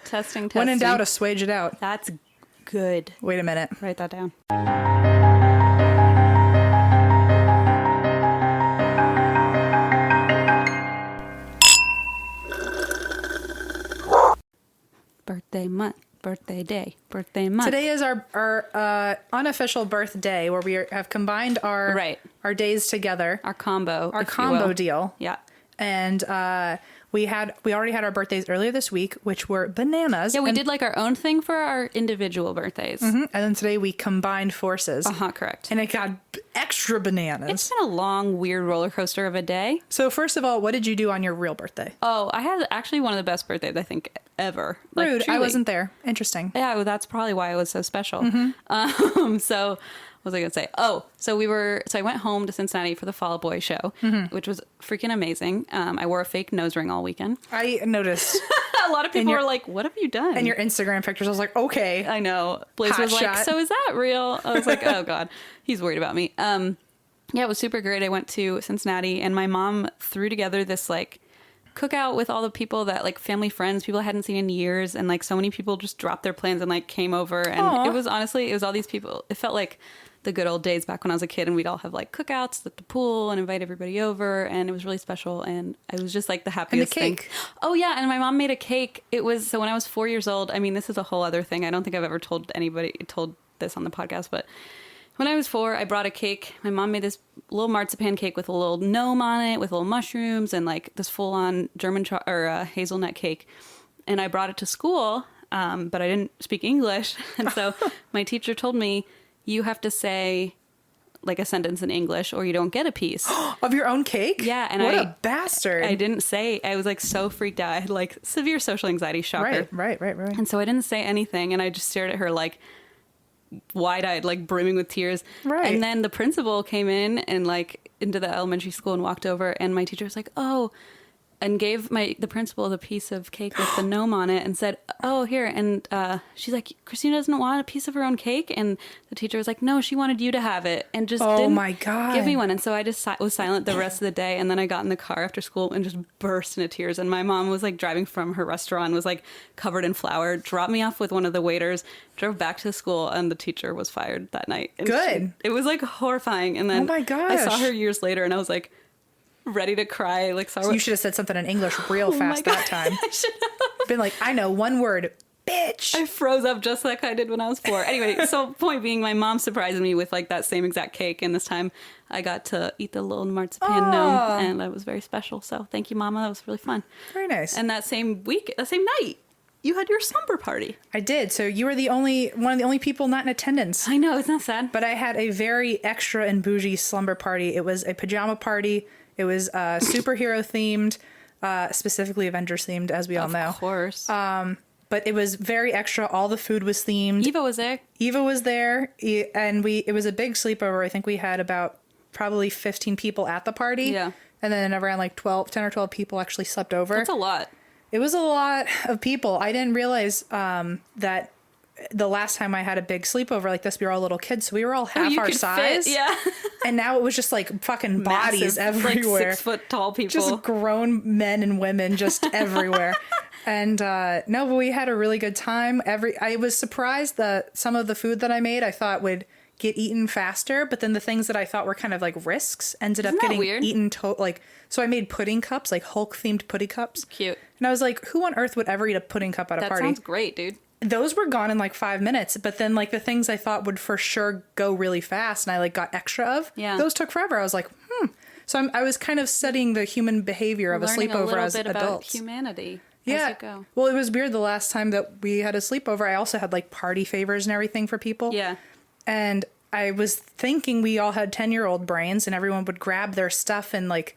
Testing. When in doubt, assuage it out. That's good. Wait a minute. Write that down. Birthday month, birthday day, birthday month. Today is our unofficial birthday where we have combined our days together. Our combo. Our combo deal. Yeah. And we already had our birthdays earlier this week, which were bananas. Yeah, we did like our own thing for our individual birthdays. Mm-hmm. And then today we combined forces. Correct. And it got extra bananas. It's been a long, weird roller coaster of a day. So first of all, what did you do on your real birthday? Oh, I had actually one of the best birthdays, I think, ever. Like, Rude. truly. I wasn't there. Interesting. Yeah, well, that's probably why it was so special. Mm-hmm. So what was I going to say? Oh, so I went home to Cincinnati for the Fall Out Boy show, which was freaking amazing. I wore a fake nose ring all weekend. I noticed. A lot of people were like, what have you done? And your Instagram pictures, I was like, okay. I know. Blaze was like, so is that real? I was like, oh God, he's worried about me. Yeah, it was super great. I went to Cincinnati and my mom threw together this like cookout with all the people that like family friends, people I hadn't seen in years. And like so many people just dropped their plans and like came over. And Aww. It was all these people. It felt like the good old days back when I was a kid and we'd all have like cookouts at the pool and invite everybody over. And it was really special. And it was just like the happiest and the cake. thing. Oh yeah. And my mom made a cake. So when I was 4 years old, I mean, this is a whole other thing. I don't think I've ever told this on the podcast, but when I was 4, I brought a cake. My mom made this little marzipan cake with a little gnome on it, with little mushrooms, and like this full-on German hazelnut cake. And I brought it to school, but I didn't speak English. And so my teacher told me, you have to say like a sentence in English or you don't get a piece. Of your own cake? Yeah. And what a bastard. I didn't say. I was like so freaked out. I had like severe social anxiety, shocker. Right. And so I didn't say anything. And I just stared at her like wide-eyed, like brimming with tears. Right. And then the principal came in and like into the elementary school and walked over and my teacher was like, oh, and gave the principal the piece of cake with the gnome on it and said, oh, here. And she's like, Christina doesn't want a piece of her own cake. And the teacher was like, no, she wanted you to have it. And just didn't my God. give me one. And so I just was silent the rest of the day. And then I got in the car after school and just burst into tears. And my mom was like driving from her restaurant, was like covered in flour, dropped me off with one of the waiters, drove back to the school, and the teacher was fired that night. And good. It was like horrifying. And then oh my gosh. I saw her years later and I was like, ready to cry. Like, so you should have said something in English real fast that time. I should have been like, I know one word, bitch. I froze up just like I did when I was 4. Anyway, so point being, my mom surprised me with like that same exact cake, and this time I got to eat the little marzipan gnome, and that was very special. So thank you, Mama. That was really fun. Very nice. And that same night, you had your slumber party. I did. So you were one of the only people not in attendance. I know, isn't that sad? But I had a very extra and bougie slumber party. It was a pajama party. It was superhero themed, specifically Avengers themed, as we all know. Of course. But it was very extra. All the food was themed. Eva was there. And it was a big sleepover. I think we had about probably 15 people at the party. Yeah. And then around like 10 or 12 people actually slept over. That's a lot. It was a lot of people. I didn't realize that the last time I had a big sleepover like this, we were all little kids, so we were all half our size. Fit, yeah. And now it was just like fucking bodies everywhere. Like 6 foot tall people. Just grown men and women just everywhere. And no, but we had a really good time. I was surprised that some of the food that I made I thought would get eaten faster, but then the things that I thought were kind of like risks ended up getting eaten. So I made pudding cups, like Hulk themed pudding cups. Cute. And I was like, who on earth would ever eat a pudding cup at a party? That sounds great, dude. Those were gone in like 5 minutes, but then like the things I thought would for sure go really fast and I like got extra of, those took forever. I was like, So I was kind of studying the human behavior of a sleepover as adults. About humanity. Yeah. As you go. Well, it was weird the last time that we had a sleepover. I also had like party favors and everything for people. Yeah. And I was thinking we all had 10-year-old brains and everyone would grab their stuff and like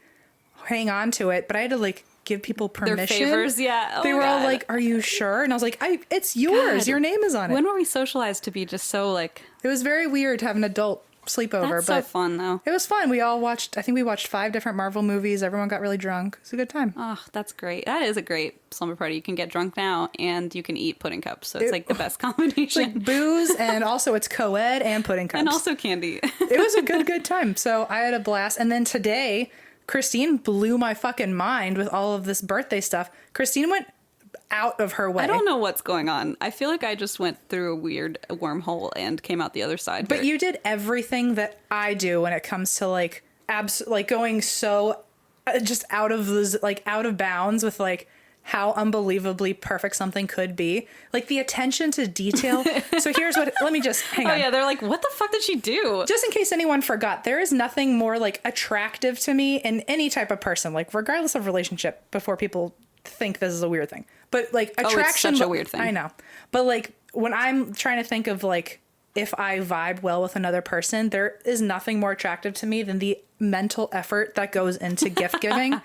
hang on to it, but I had to like give people permission. Their favors, yeah. They were all like, are you sure? And I was like, it's yours. God. Your name is on it. When were we socialized to be just so like... It was very weird to have an adult sleepover. That's so fun, though. It was fun. We all watched 5 different Marvel movies. Everyone got really drunk. It was a good time. Oh, that's great. That is a great slumber party. You can get drunk now and you can eat pudding cups. So it's like the best combination. It's like booze and also it's co-ed and pudding cups. And also candy. It was a good time. So I had a blast. And then today... Christine blew my fucking mind with all of this birthday stuff. Christine went out of her way. I don't know what's going on. I feel like I just went through a weird wormhole and came out the other side. But you did everything that I do when it comes to like going so just out of bounds with like how unbelievably perfect something could be. Like the attention to detail. So here's what, let me just hang on. Oh yeah, they're like, what the fuck did she do? Just in case anyone forgot, there is nothing more like attractive to me in any type of person, like regardless of relationship, before people think this is a weird thing. But like attraction, it's such a weird thing. I know. But like when I'm trying to think of like if I vibe well with another person, there is nothing more attractive to me than the mental effort that goes into gift giving.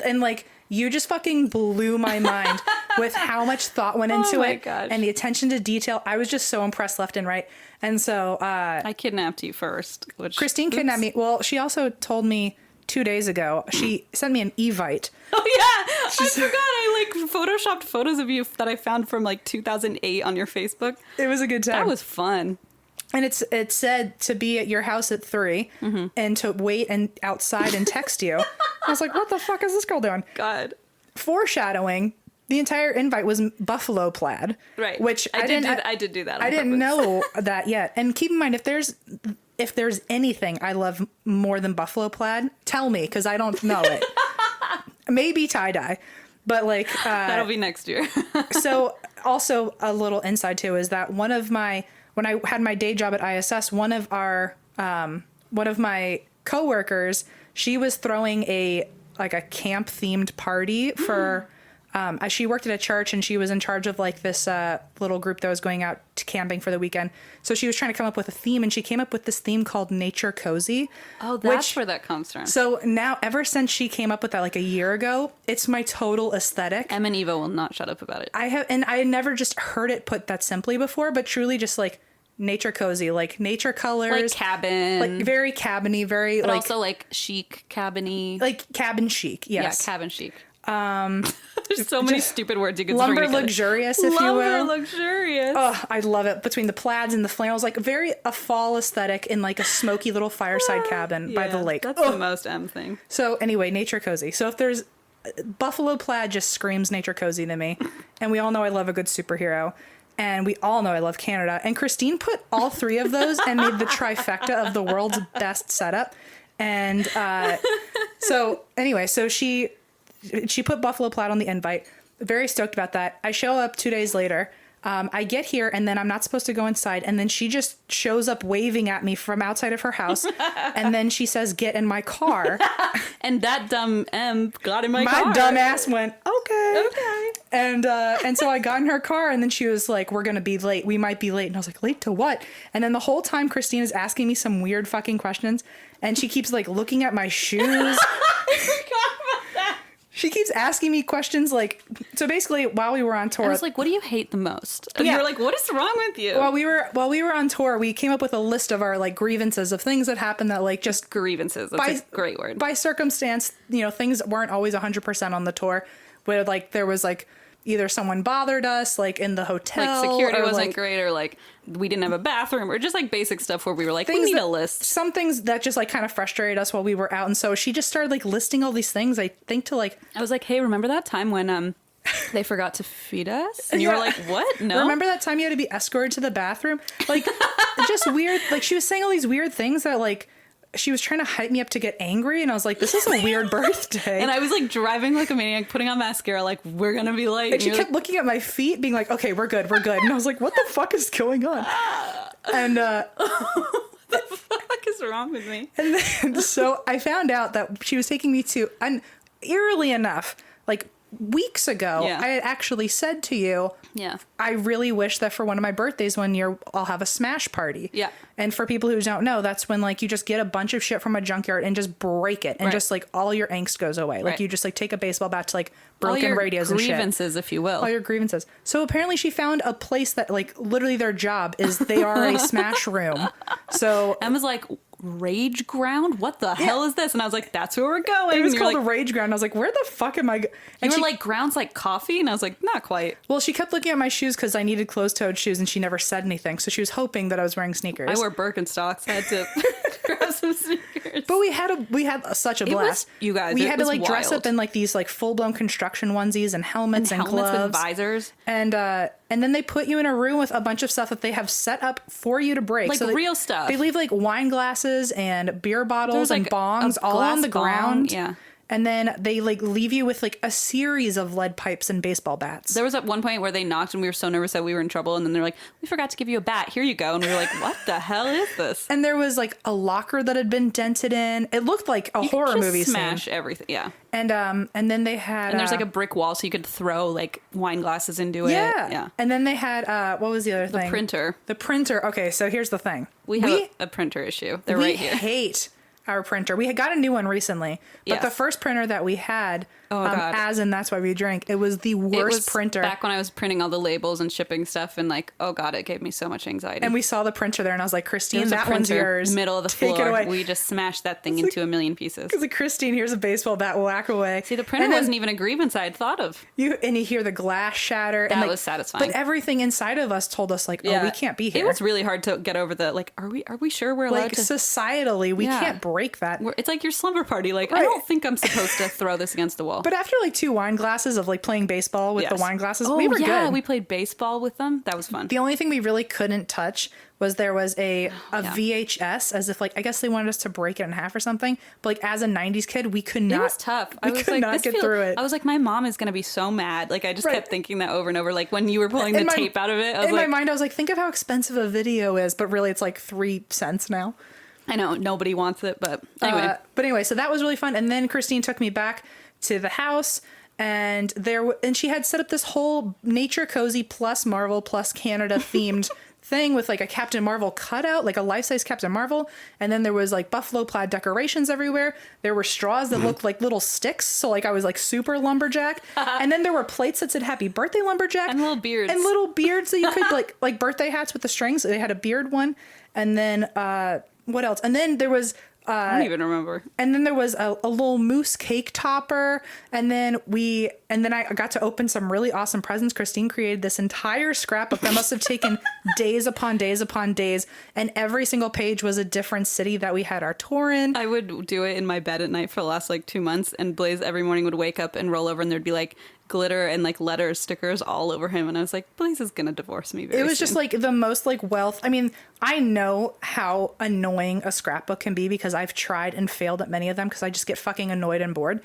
And like you just fucking blew my mind with how much thought went into it. Gosh. And the attention to detail. I was just so impressed left and right. And so I kidnapped you first. Christine kidnapped me. Well, she also told me 2 days ago, she sent me an Evite. Oh yeah, I forgot. I like photoshopped photos of you that I found from like 2008 on your Facebook. It was a good time. That was fun. And it said to be at your house at 3 and to wait and outside and text you. I was like, what the fuck is this girl doing? God. Foreshadowing. The entire invite was buffalo plaid. Right. Which I did do that. I didn't know that yet. And keep in mind, if there's anything I love more than buffalo plaid, tell me, because I don't know it. Maybe tie-dye. But like that'll be next year. So also a little inside too is that when I had my day job at ISS, one of my coworkers, she was throwing a camp themed party for she worked at a church and she was in charge of like this little group that was going out to camping for the weekend. So she was trying to come up with a theme, and she came up with this theme called Nature Cozy. Oh, that's where that comes from. So now, ever since she came up with that like a year ago, it's my total aesthetic. Em and Eva will not shut up about it. I had never just heard it put that simply before, but truly just like nature cozy, like nature colors, like cabin, like very cabiny, very but like also like chic cabiny, like cabin chic. Yes, yeah, cabin chic. There's so many stupid words you could lumber string together. Luxurious, if you will. Lumber luxurious. Oh, I love it. Between the plaids and the flannels, like very a fall aesthetic in like a smoky little fireside cabin by the lake. That's the most M thing. So anyway, nature cozy. So if there's buffalo plaid, just screams nature cozy to me. And we all know I love a good superhero. And we all know I love Canada. And Christine put all three of those and made the trifecta of the world's best setup. And so anyway, so she put buffalo plaid on the invite. Very stoked about that. I show up 2 days later. I get here and then I'm not supposed to go inside. And then she just shows up waving at me from outside of her house. And then she says, "Get in my car." And that dumb M got in my car. My dumb ass went, okay. And so I got in her car and then she was like, "We're going to be late. We might be late." And I was like, "Late to what?" And then the whole time Christine is asking me some weird fucking questions. And she keeps like looking at my shoes. She keeps asking me questions like, so basically while we were on tour. I was like, "What do you hate the most?" And Yeah. you're like, "What is wrong with you?" While we were on tour, we came up with a list of our like grievances of things that happened that like just grievances. That's a great word. By circumstance, you know, things weren't always 100% on the tour. Where like there was like either someone bothered us like in the hotel, like security or, wasn't like, great, or like we didn't have a bathroom, or just like basic stuff where we were like, we need a list. Some things that just like kind of frustrated us while we were out, and so she just started like listing all these things. I think to like, I was like, "Hey, remember that time when they forgot to feed us?" And you Yeah. were like, "What? No." Remember that time you had to be escorted to the bathroom? Like just weird. Like she was saying all these weird things that like she was trying to hype me up to get angry, and I was like, "This is a weird birthday." And I was like driving like a maniac, putting on mascara, like, "We're gonna be late." And she kept looking at my feet, being like, "Okay, we're good, we're good." And I was like, "What the fuck is going on?" And what the fuck is wrong with me? and then so I found out that she was taking me to, and eerily enough, like weeks ago, Yeah. I had actually said to you, Yeah. I really wish that for one of my birthdays one year, I'll have a smash party. Yeah. And for people who don't know, that's when like you just get a bunch of shit from a junkyard and just break it, and Right. just like all your angst goes away. Like Right. you just like take a baseball bat to like All broken your radios and shit. grievances, if you will. All your grievances. So apparently she found a place that like literally their job is they are a smash room. So Emma's like, "Rage ground? What the hell is this?" And I was like, "That's where we're going." it was And you're called like, a rage ground. I was like, where the fuck am I? You And were she, like, "Grounds like coffee?" And I was like, "Not quite." well, she kept looking at my shoes because I needed closed-toed shoes, and she never said anything. So she was hoping that I was wearing sneakers. I wear Birkenstocks. I had to grab some sneakers. But we had such a blast. You guys, we it had to was like dress wild. up in like these like full blown construction onesies and helmets and gloves with visors. And then they put you in a room with a bunch of stuff that they have set up for you to break. Like real stuff. They leave like wine glasses and beer bottles and like bongs a all on the glass bong, ground. yeah. And then they like leave you with like a series of lead pipes and baseball bats. There was at one point where they knocked and we were so nervous that we were in trouble. And then they're like, we forgot to give you a bat. Here you go. And we were like, what the hell is this? And there was like a locker that had been dented in. It looked like a horror movie smash scene. Everything. Yeah. And then they had... And there's like a brick wall so you could throw like wine glasses into it. Yeah. And then they had... what was the other thing? The printer. The printer. Okay, so here's the thing. We have a printer issue. They're right here. We hate our printer. We had got a new one recently, but Yes. the first printer that we had, God. as in That's Why We Drink, it was the worst printer. Back when I was printing all the labels and shipping stuff, and like, oh god, it gave me so much anxiety. And we saw the printer there, and I was like, Christine, There's a that one's printer, yours. middle of the Take floor. it away. We just smashed that thing into a million pieces. Because like, Christine, here's a baseball bat, whack away. See, the printer And then wasn't even a grievance I had thought of. you hear the glass shatter. That and like, was satisfying. But everything inside of us told us like, oh, we can't be here. It was really hard to get over the like, are we sure we're allowed like to? societally, we can't break that. It's like your slumber party. Like, Right. I don't think I'm supposed to throw this against the wall. But after like 2 wine glasses of like playing baseball with the wine glasses, we were good. We played baseball with them. That was fun. The only thing we really couldn't touch was there was a VHS, as if like, I guess they wanted us to break it in half or something. But like as a 90s kid, we could not. It was tough. We could not get through it. I was like, my mom is going to be so mad. Like, I just kept thinking that over and over. Like, when you were pulling the tape out of it, I was in like, my mind, I was like, think of how expensive a video is. But really, it's like 3 cents now. I know, nobody wants it. But anyway. So that was really fun. And then Christine took me back to the house. And she had set up this whole Nature Cozy plus Marvel plus Canada themed thing with like a Captain Marvel cutout, like a life-size Captain Marvel. And then there was like buffalo plaid decorations everywhere. There were straws that looked like little sticks. So like I was like super lumberjack. And then there were plates that said happy birthday lumberjack. And little beards. And little beards that you could like birthday hats with the strings. They had a beard one. And then what else? And then there was... I don't even remember. And then there was a little mousse cake topper. And then I got to open some really awesome presents. Christine created this entire scrapbook that must have taken days upon days upon days. And every single page was a different city that we had our tour in. I would do it in my bed at night for the last like 2 months. And Blaze every morning would wake up and roll over and there'd be like glitter and like letters, stickers all over him. And I was like, Blaze is going to divorce me very It was soon. just like the most like wealth. I mean, I know how annoying a scrapbook can be because I've tried and failed at many of them because I just get fucking annoyed and bored.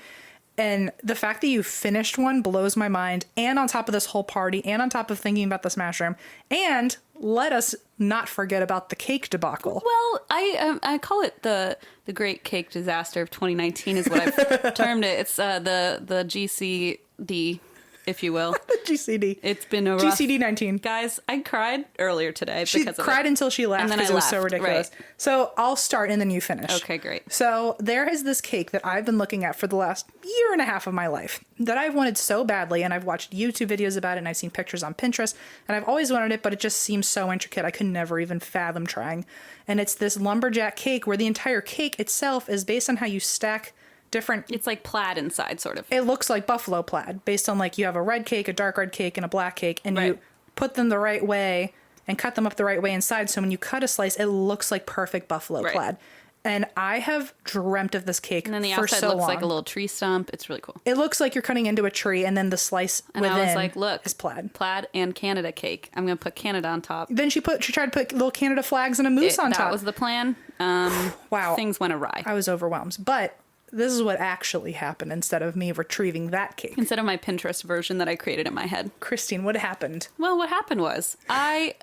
And the fact that you finished one blows my mind. And on top of this whole party and on top of thinking about the smash room. And let us not forget about the cake debacle. Well, I call it the Great Cake Disaster of 2019 is what I've termed it. It's the GCD, if you will. The GCD. It's been a rough... GCD 19. Guys, I cried earlier today because of it. She cried until she laughed And then because I it was so laughed, ridiculous. right. So I'll start and then you finish. Okay, great. So there is this cake that I've been looking at for the last year and a half of my life that I've wanted so badly, and I've watched YouTube videos about it and I've seen pictures on Pinterest, and I've always wanted it, but it just seems so intricate I could never even fathom trying. And it's this lumberjack cake where the entire cake itself is based on how you stack different... It's like plaid inside, sort of. It looks like buffalo plaid based on like you have a red cake, a dark red cake, and a black cake, and you put them the right way and cut them up the right way inside. So when you cut a slice, it looks like perfect buffalo plaid. And I have dreamt of this cake for so long. And then the outside looks like a little tree stump. It's really cool. It looks like you're cutting into a tree, and then the slice within I was like, look, is plaid. Plaid and Canada cake. I'm going to put Canada on top. Then she tried to put little Canada flags and a moose on top. That was the plan. Wow. Things went awry. I was overwhelmed. But this is what actually happened instead of me retrieving that cake. Instead of my Pinterest version that I created in my head. Christine, what happened? Well, what happened was I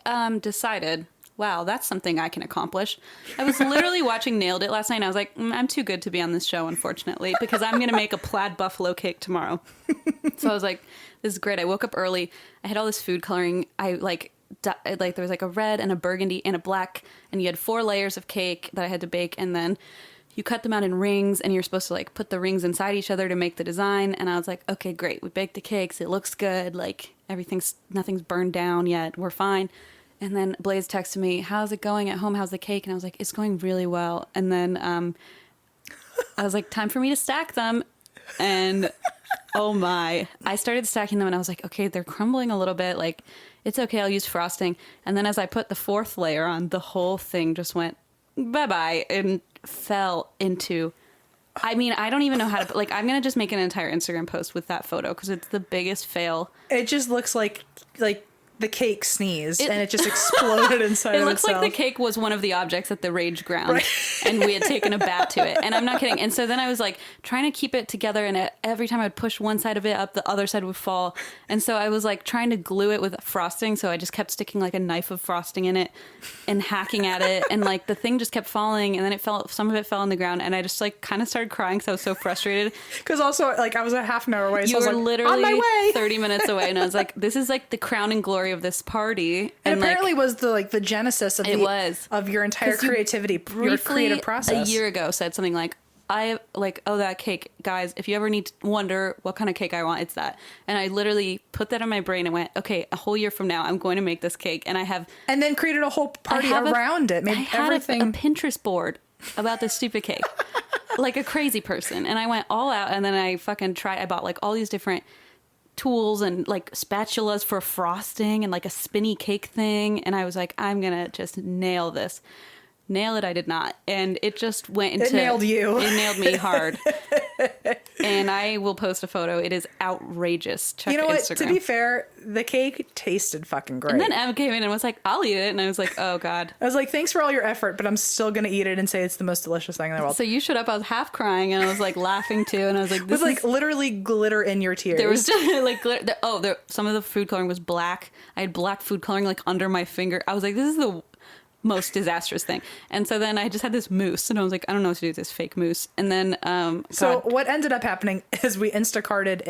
decided... Wow, that's something I can accomplish. I was literally watching Nailed It last night, and I was like, I'm too good to be on this show, unfortunately, because I'm going to make a plaid buffalo cake tomorrow. So I was like, this is great. I woke up early. I had all this food coloring. I there was like a red and a burgundy and a black, and you had 4 layers of cake that I had to bake, and then you cut them out in rings, and you're supposed to like put the rings inside each other to make the design. And I was like, okay, great. We baked the cakes. It looks good. Like nothing's burned down yet. We're fine. And then Blaze texted me, how's it going at home? How's the cake? And I was like, it's going really well. And then I was like, time for me to stack them. And oh my, I started stacking them and I was like, okay, they're crumbling a little bit. Like, it's okay, I'll use frosting. And then as I put the 4th layer on, the whole thing just went bye-bye. And fell into... I mean, I don't even know how to... Like, I'm going to just make an entire Instagram post with that photo because it's the biggest fail. It just looks like the cake sneezed and it just exploded inside of itself. It looks like the cake was one of the objects at the rage ground and we had taken a bat to it. And I'm not kidding. And so then I was like trying to keep it together, and every time I'd push one side of it up, the other side would fall. And so I was like trying to glue it with frosting. So I just kept sticking like a knife of frosting in it and hacking at it. And like the thing just kept falling, and then some of it fell on the ground, and I just like kind of started crying because I was so frustrated. Because also like I was a half an hour away. So you I was were like, literally on my way. 30 minutes away, and I was like, this is like the crowning glory of this party. And apparently like, was the genesis of of your entire creativity, your creative process. A year ago said something like, oh, that cake, guys, if you ever need to wonder what kind of cake I want, it's that. And I literally put that in my brain and went, okay, a whole year from now, I'm going to make this cake. And and then created a whole party around it. Made everything. A Pinterest board about this stupid cake, like a crazy person. And I went all out, and then I fucking I bought like all these different tools and like spatulas for frosting and like a spinny cake thing. And I was like, I'm going to just nail this. Nail it, I did not. And it just went into... It nailed you. It nailed me hard. And I will post a photo. It is outrageous. Check Instagram. You know what? To be fair, the cake tasted fucking great. And then Em came in and was like, I'll eat it. And I was like, oh, God. I was like, thanks for all your effort, but I'm still going to eat it and say it's the most delicious thing in the world. So you showed up, I was half crying, and I was like laughing too. And I was like, this was like literally glitter in your tears. There was just like glitter. Some of the food coloring was black. I had black food coloring like under my finger. I was like, this is the most disastrous thing. And so then I just had this mousse, and I was like, I don't know what to do with this fake mousse. And then what ended up happening is we Instacarted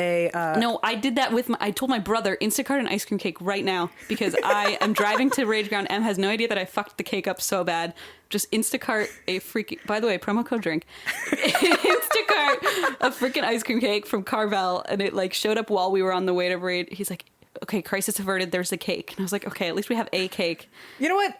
no, I did that with I told my brother, Instacart an ice cream cake right now, because I am driving to Rage Ground. Em has no idea that I fucked the cake up so bad. Just Instacart a freaking, by the way, promo code drink. Instacart a freaking ice cream cake from Carvel, and it like showed up while we were on the way to Rage. He's like, okay, crisis averted, there's a cake. And I was like, okay, at least we have a cake. You know what?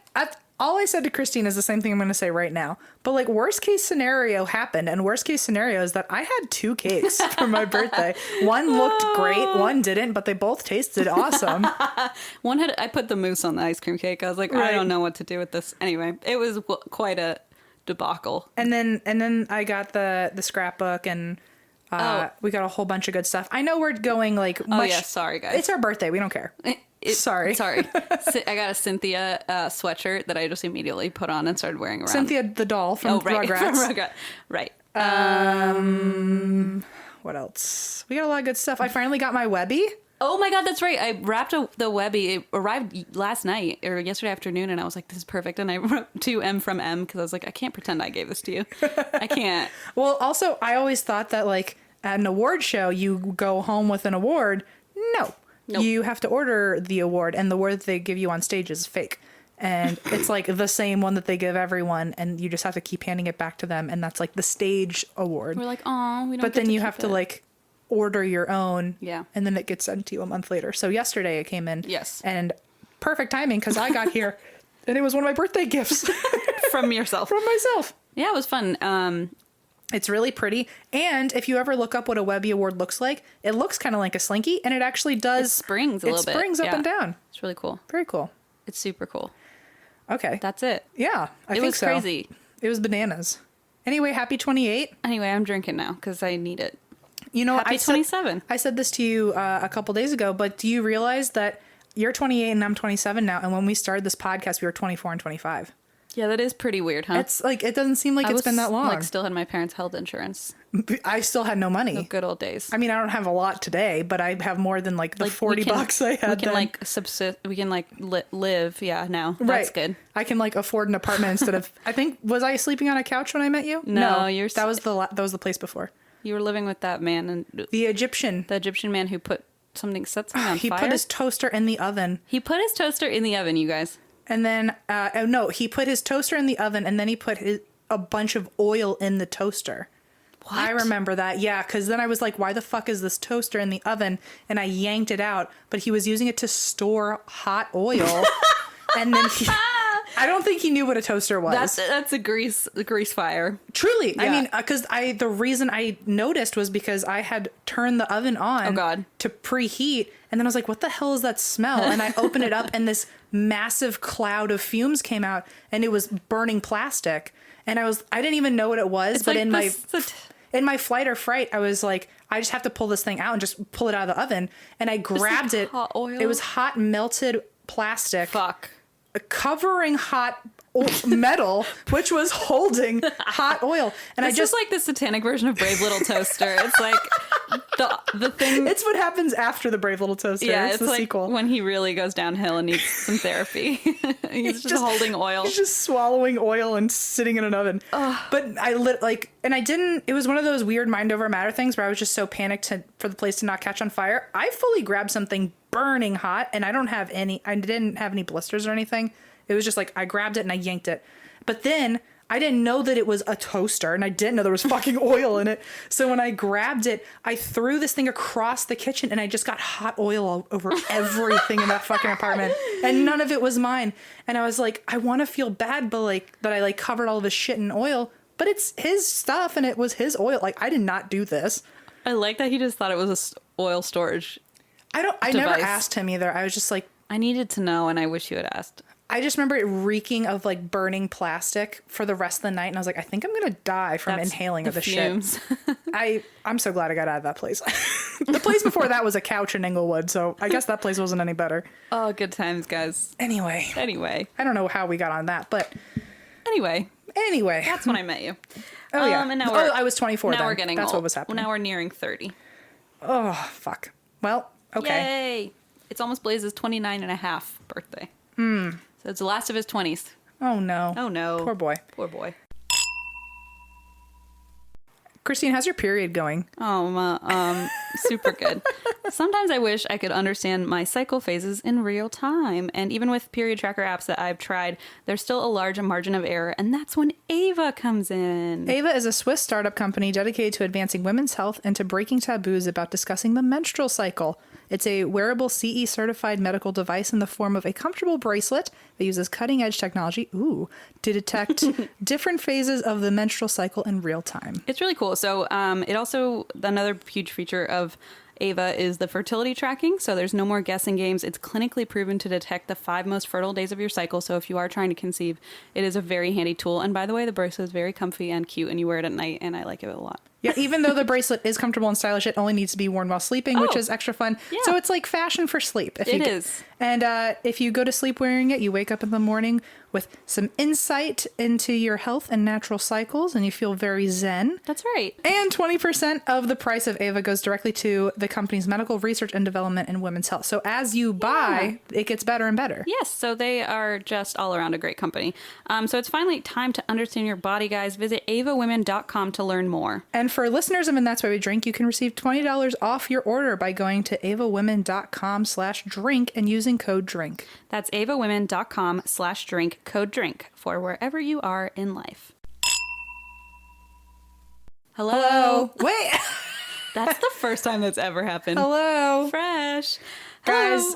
All I said to Christine is the same thing I'm going to say right now. But like worst case scenario happened, and worst case scenario is that I had 2 cakes for my birthday. One looked great, one didn't, but they both tasted awesome. I put the mousse on the ice cream cake. I was like, I don't know what to do with this. Anyway, it was quite a debacle. And then I got the scrapbook, and we got a whole bunch of good stuff. I know we're going like much. Oh yeah, sorry guys. It's our birthday. We don't care. Sorry. I got a Cynthia sweatshirt that I just immediately put on and started wearing around. Cynthia the doll from Rugrats. From Rugrats. Right. What else? We got a lot of good stuff. I finally got my Webby. Oh my God, that's right. I wrapped the Webby. It arrived last night or yesterday afternoon, and I was like, this is perfect. And I wrote to M from M because I was like, I can't pretend I gave this to you. I can't. Well, also, I always thought that like at an award show, you go home with an award. No. Nope. You have to order the award, and the award that they give you on stage is fake. And it's like the same one that they give everyone, and you just have to keep handing it back to them, and that's like the stage award. We're like, oh, we don't. But then you have to like order your own, yeah, and then it gets sent to you a month later. So yesterday it came in, yes, and perfect timing because I got here, and it was one of my birthday gifts from yourself, from myself. Yeah, it was fun. It's really pretty. And if you ever look up what a Webby Award looks like, it looks kind of like a Slinky, and it actually does. It springs a little bit. It springs up and down. It's really cool. Very cool. It's super cool. Okay. That's it. Yeah, I think so. It was crazy. It was bananas. Anyway, happy 28. Anyway, I'm drinking now because I need it. You know, happy 27. I said this to you a couple days ago, but do you realize that you're 28 and I'm 27 now, and when we started this podcast, we were 24 and 25? Yeah, that is pretty weird, huh? It's like, it doesn't seem like it's been that long. Like, still had my parents' health insurance. I still had no money. The good old days. I mean, I don't have a lot today, but I have more than like the $40 I had. We can like subsist. We can like live. Yeah, now that's good. I can like afford an apartment instead of. I think was I sleeping on a couch when I met you? No, that was the place before. You were living with that man and the Egyptian man who set something on fire. He put his toaster in the oven. He put his toaster in the oven, you guys. And then, no, he put his toaster in the oven, and then he put a bunch of oil in the toaster. What? I remember that, yeah, because then I was like, why the fuck is this toaster in the oven? And I yanked it out, but he was using it to store hot oil. And then I don't think he knew what a toaster was. That's a grease fire. Truly. Yeah. I mean, because the reason I noticed was because I had turned the oven on to preheat. And then I was like, what the hell is that smell? And I opened it up and this massive cloud of fumes came out and it was burning plastic. And I didn't even know what it was. It's but like in my flight or fright, I was like, I just have to pull this thing out and just pull it out of the oven. And I grabbed it. Hot oil. It was hot melted plastic. Fuck. Covering hot metal, which was holding hot oil. And This is like the satanic version of Brave Little Toaster. It's like the thing. It's what happens after the Brave Little Toaster. Yeah, it's the like sequel. when he really goes downhill and needs some therapy. He's just holding oil. He's just swallowing oil and sitting in an oven. Ugh. But it was one of those weird mind over matter things where I was just so panicked for the place to not catch on fire. I fully grabbed something burning hot and I didn't have any blisters or anything. It was just like I grabbed it and I yanked it. But then I didn't know that it was a toaster and I didn't know there was fucking oil in it. So when I grabbed it, I threw this thing across the kitchen and I just got hot oil all over everything in that fucking apartment. And none of it was mine. And I was like, I want to feel bad, but like that I covered all of his shit in oil. But it's his stuff and it was his oil. Like I did not do this. I like that he just thought it was a oil storage. I never asked him either. I was just like, I needed to know and I wish you had asked. I just remember it reeking of like burning plastic for the rest of the night. And I was like, I think I'm going to die from inhaling of the fumes. Shit. I'm so glad I got out of that place. The place before that was a couch in Inglewood. So I guess that place wasn't any better. Oh, good times, guys. Anyway. I don't know how we got on that, but Anyway. That's when I met you. Oh, yeah. And now I was 24 now then. We're getting That's old. what was happening. Now we're nearing 30. Oh, fuck. Well, okay. Yay. It's almost Blaze's 29 and a half birthday. So it's the last of his 20s. Oh, no. Oh, no. Poor boy. Poor boy. Christine, how's your period going? Oh, super good. Sometimes I wish I could understand my cycle phases in real time. And even with period tracker apps that I've tried, there's still a large margin of error. And that's when Ava comes in. Ava is a Swiss startup company dedicated to advancing women's health and to breaking taboos about discussing the menstrual cycle. It's a wearable CE certified medical device in the form of a comfortable bracelet that uses cutting edge technology to detect different phases of the menstrual cycle in real time. It's really cool. So it also, another huge feature of Ava is the fertility tracking. So there's no more guessing games. It's clinically proven to detect the 5 most fertile days of your cycle. So if you are trying to conceive, it is a very handy tool. And by the way, the bracelet is very comfy and cute and you wear it at night and I like it a lot. Yeah, even though the bracelet is comfortable and stylish, it only needs to be worn while sleeping, which is extra fun. Yeah. So it's like fashion for sleep. It is. And if you go to sleep wearing it, you wake up in the morning with some insight into your health and natural cycles, and you feel very zen. That's right. And 20% of the price of Ava goes directly to the company's medical research and development in women's health. So as you buy, it gets better and better. Yes, so they are just all around a great company. So it's finally time to understand your body, guys. Visit avawomen.com to learn more. And for listeners of And That's Why We Drink, you can receive $20 off your order by going to avawomen.com/drink and using code DRINK. That's avawomen.com/drink, code DRINK, for wherever you are in life. Hello. Wait. That's the first time that's ever happened. Hello. Fresh. Guys,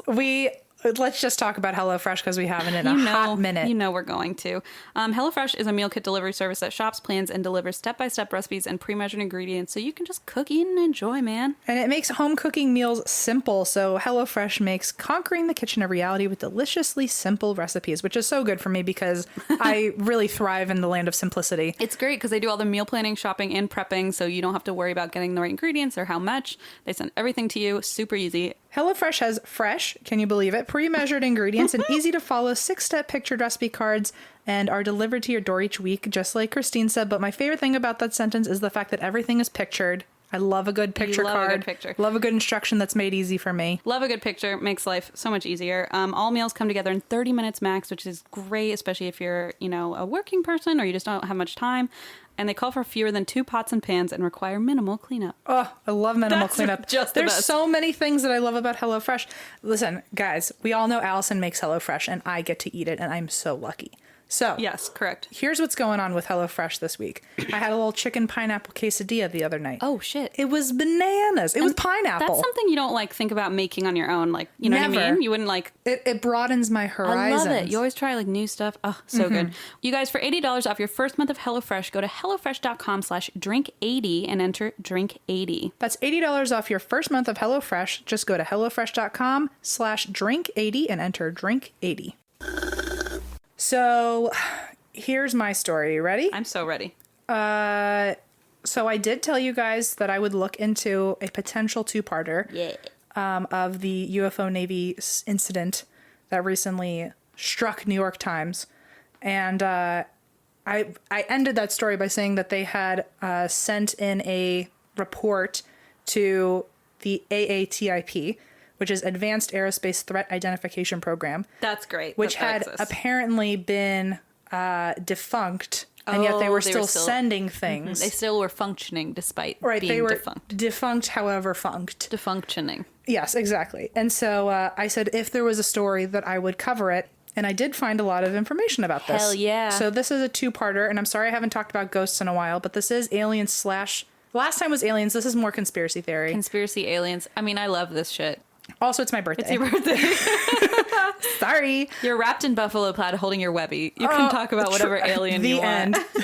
let's just talk about HelloFresh because we haven't in a hot minute. You know we're going to. HelloFresh is a meal kit delivery service that shops, plans, and delivers step-by-step recipes and pre-measured ingredients so you can just cook, eat, and enjoy, man. And it makes home cooking meals simple. So HelloFresh makes conquering the kitchen a reality with deliciously simple recipes, which is so good for me because I really thrive in the land of simplicity. It's great because they do all the meal planning, shopping, and prepping, so you don't have to worry about getting the right ingredients or how much. They send everything to you. Super easy. HelloFresh has fresh, can you believe it, pre-measured ingredients and easy-to-follow 6-step pictured recipe cards and are delivered to your door each week, just like Christine said. But my favorite thing about that sentence is the fact that everything is pictured. I love a good picture card. A good picture. Love a good instruction that's made easy for me. Love a good picture. Makes life so much easier. All meals come together in 30 minutes max, which is great, especially if you're, a working person or you just don't have much time. And they call for fewer than 2 pots and pans and require minimal cleanup. Oh, I love minimal cleanup. There's so many things that I love about HelloFresh. Listen, guys, we all know Allison makes HelloFresh and I get to eat it and I'm so lucky. So Yes, correct. here's what's going on with HelloFresh this week. I had a little chicken pineapple quesadilla the other night. Oh, shit. It was bananas. It was pineapple. That's something you don't like think about making on your own. Like, you know what I Never. mean? You wouldn't like. It broadens my horizons. I love it. You always try like new stuff. Oh, so good. You guys, for $80 off your first month of HelloFresh, go to HelloFresh.com/drink80 and enter drink80. That's $80 off your first month of HelloFresh. Just go to HelloFresh.com/drink80 and enter drink80. So here's my story. You ready? I'm so ready. So I did tell you guys that I would look into a potential two-parter of the UFO Navy incident that recently struck New York Times. And I ended that story by saying that they had sent in a report to the AATIP, which is Advanced Aerospace Threat Identification Program. That's great. Which had apparently been defunct, and yet they were still sending things. They still were functioning despite Right, being they were defunct. defunct, however funked. Defunctioning. Yes, exactly. And so I said if there was a story that I would cover it, and I did find a lot of information about this. Hell yeah. So this is a two-parter, and I'm sorry I haven't talked about ghosts in a while, but this is aliens / last time was aliens. This is more conspiracy theory. Conspiracy aliens. I mean, I love this shit. Also, it's my birthday. It's your birthday. Sorry. You're wrapped in buffalo plaid holding your Webby. You can talk about whatever alien you want. The end.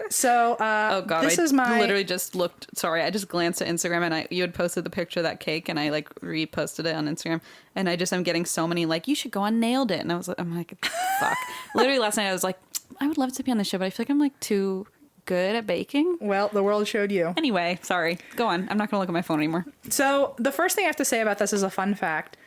So, oh god, this I is my literally just looked. Sorry, I just glanced at Instagram and you had posted the picture of that cake, and I like reposted it on Instagram, and I'm getting so many like, you should go on Nailed It, and I'm like, fuck. Literally last night I was like, I would love to be on the show, but I feel like I'm like too good at baking. Well, the world showed you. Anyway, sorry. Go on. I'm not gonna look at my phone anymore. So the first thing I have to say about this is a fun fact.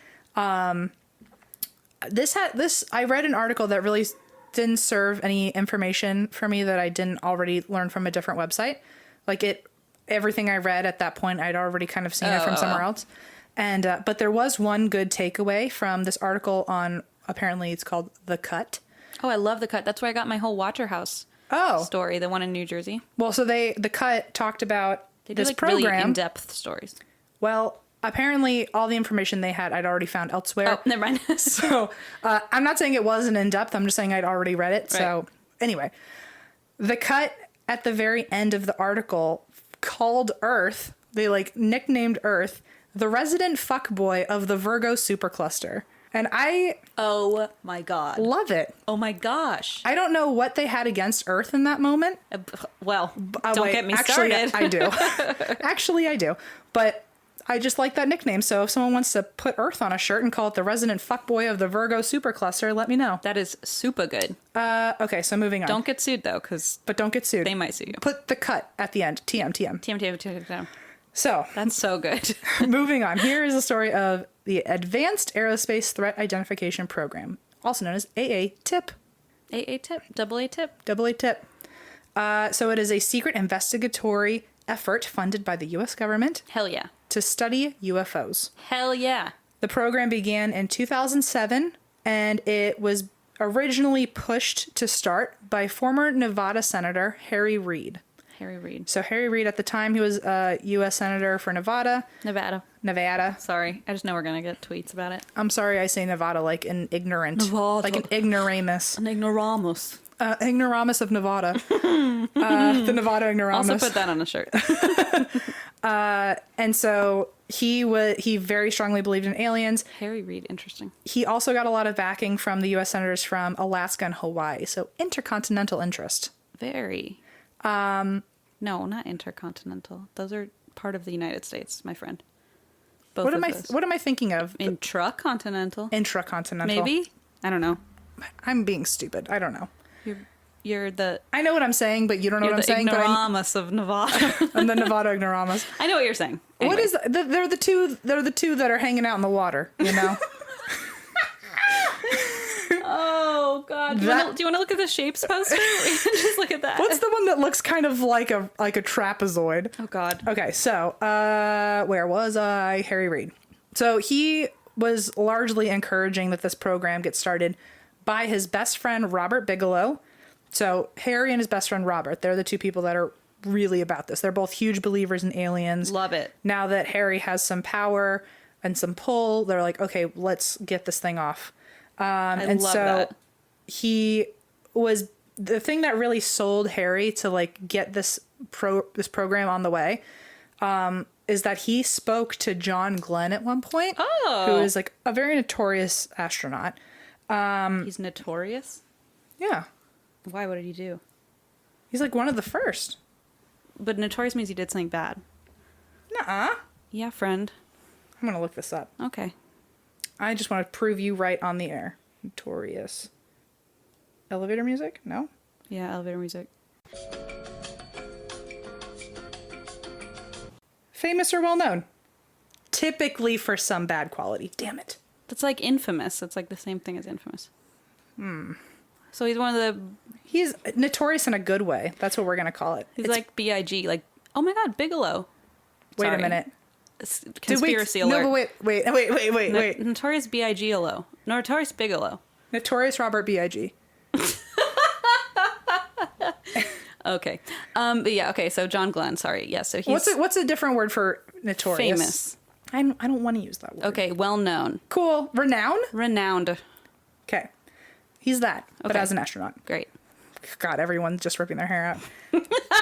This I read an article that really didn't serve any information for me that I didn't already learn from a different website. Like everything I read at that point, I'd already kind of seen it from somewhere else. And but there was one good takeaway from this article on, apparently it's called The Cut. Oh, I love The Cut. That's where I got my whole Waterhouse story, the one in New Jersey. Well, so The Cut talked about this like program. Really in-depth stories. Well, apparently all the information they had I'd already found elsewhere. Oh, never mind. So I'm not saying it wasn't in depth. I'm just saying I'd already read it. Right. So anyway, The Cut at the very end of the article called Earth, they like nicknamed Earth, the resident fuckboy of the Virgo supercluster. And oh my god, love it. Oh my gosh. I don't know what they had against Earth in that moment. Well, don't get me started. I do. Actually, I do. But I just like that nickname. So if someone wants to put Earth on a shirt and call it the resident fuckboy of the Virgo supercluster, let me know. That is super good. Okay, so moving on. Don't get sued though, but don't get sued. They might sue you. Put The Cut at the end. TM. TM. So that's so good. Moving on. Here is the story of the Advanced Aerospace Threat Identification Program, also known as AATIP. AATIP. AATIP. AATIP. So it is a secret investigatory effort funded by the U.S. government. Hell yeah. To study UFOs. Hell yeah. The program began in 2007, and it was originally pushed to start by former Nevada Senator Harry Reid. So Harry Reid, at the time, he was a U.S. Senator for Nevada. Nevada. Sorry. I just know we're going to get tweets about it. I'm sorry I say Nevada like an ignorant. Nevada. Like an ignoramus. An ignoramus. Ignoramus of Nevada. The Nevada ignoramus. Also put that on a shirt. And so he very strongly believed in aliens. Harry Reid, interesting. He also got a lot of backing from the U.S. senators from Alaska and Hawaii. So intercontinental interest. Very. No, not intercontinental. Those are part of the United States, my friend. Both what of am I thinking of? Intracontinental. Maybe? I don't know. I'm being stupid. I don't know. You're the... I know what I'm saying, but you don't know what I'm saying. You're the ignoramus of Nevada. I'm the Nevada ignoramus. I know what you're saying. Anyway. What is... They're the two that are hanging out in the water, you know? Oh god! Do you want to look at the shapes poster? Just look at that. What's the one that looks kind of like a trapezoid? Oh god. Okay, so where was I? Harry Reid. So he was largely encouraging that this program get started by his best friend Robert Bigelow. So Harry and his best friend Robert, they're the two people that are really about this. They're both huge believers in aliens. Love it. Now that Harry has some power and some pull, they're like, okay, let's get this thing off. I love that. He was the thing that really sold Harry to like get this program on the way. Is that he spoke to John Glenn at one point, who is like a very notorious astronaut. He's notorious? Yeah. Why? What did he do? He's like one of the first. But notorious means he did something bad. Nuh-uh. Yeah, friend. I'm going to look this up. Okay. I just want to prove you right on the air. Notorious. Elevator music? No? Yeah, elevator music. Famous or well known? Typically for some bad quality. Damn it. That's like Infamous. It's like the same thing as Infamous. So he's one of the... He's notorious in a good way. That's what we're going to call it. He's like B.I.G. Like, oh my God, Bigelow. Wait Sorry. a minute. Conspiracy alert. No, but wait. Notorious B.I.G.-O. Notorious Bigelow. Notorious Robert B.I.G. Okay. But yeah, okay, so John Glenn, sorry. Yeah, so he's... What's a different word for notorious? Famous. I don't want to use that word. Okay, well-known. Cool. Renowned? Renowned. Okay. He's that, but Okay. as an astronaut. Great. God, everyone's just ripping their hair out.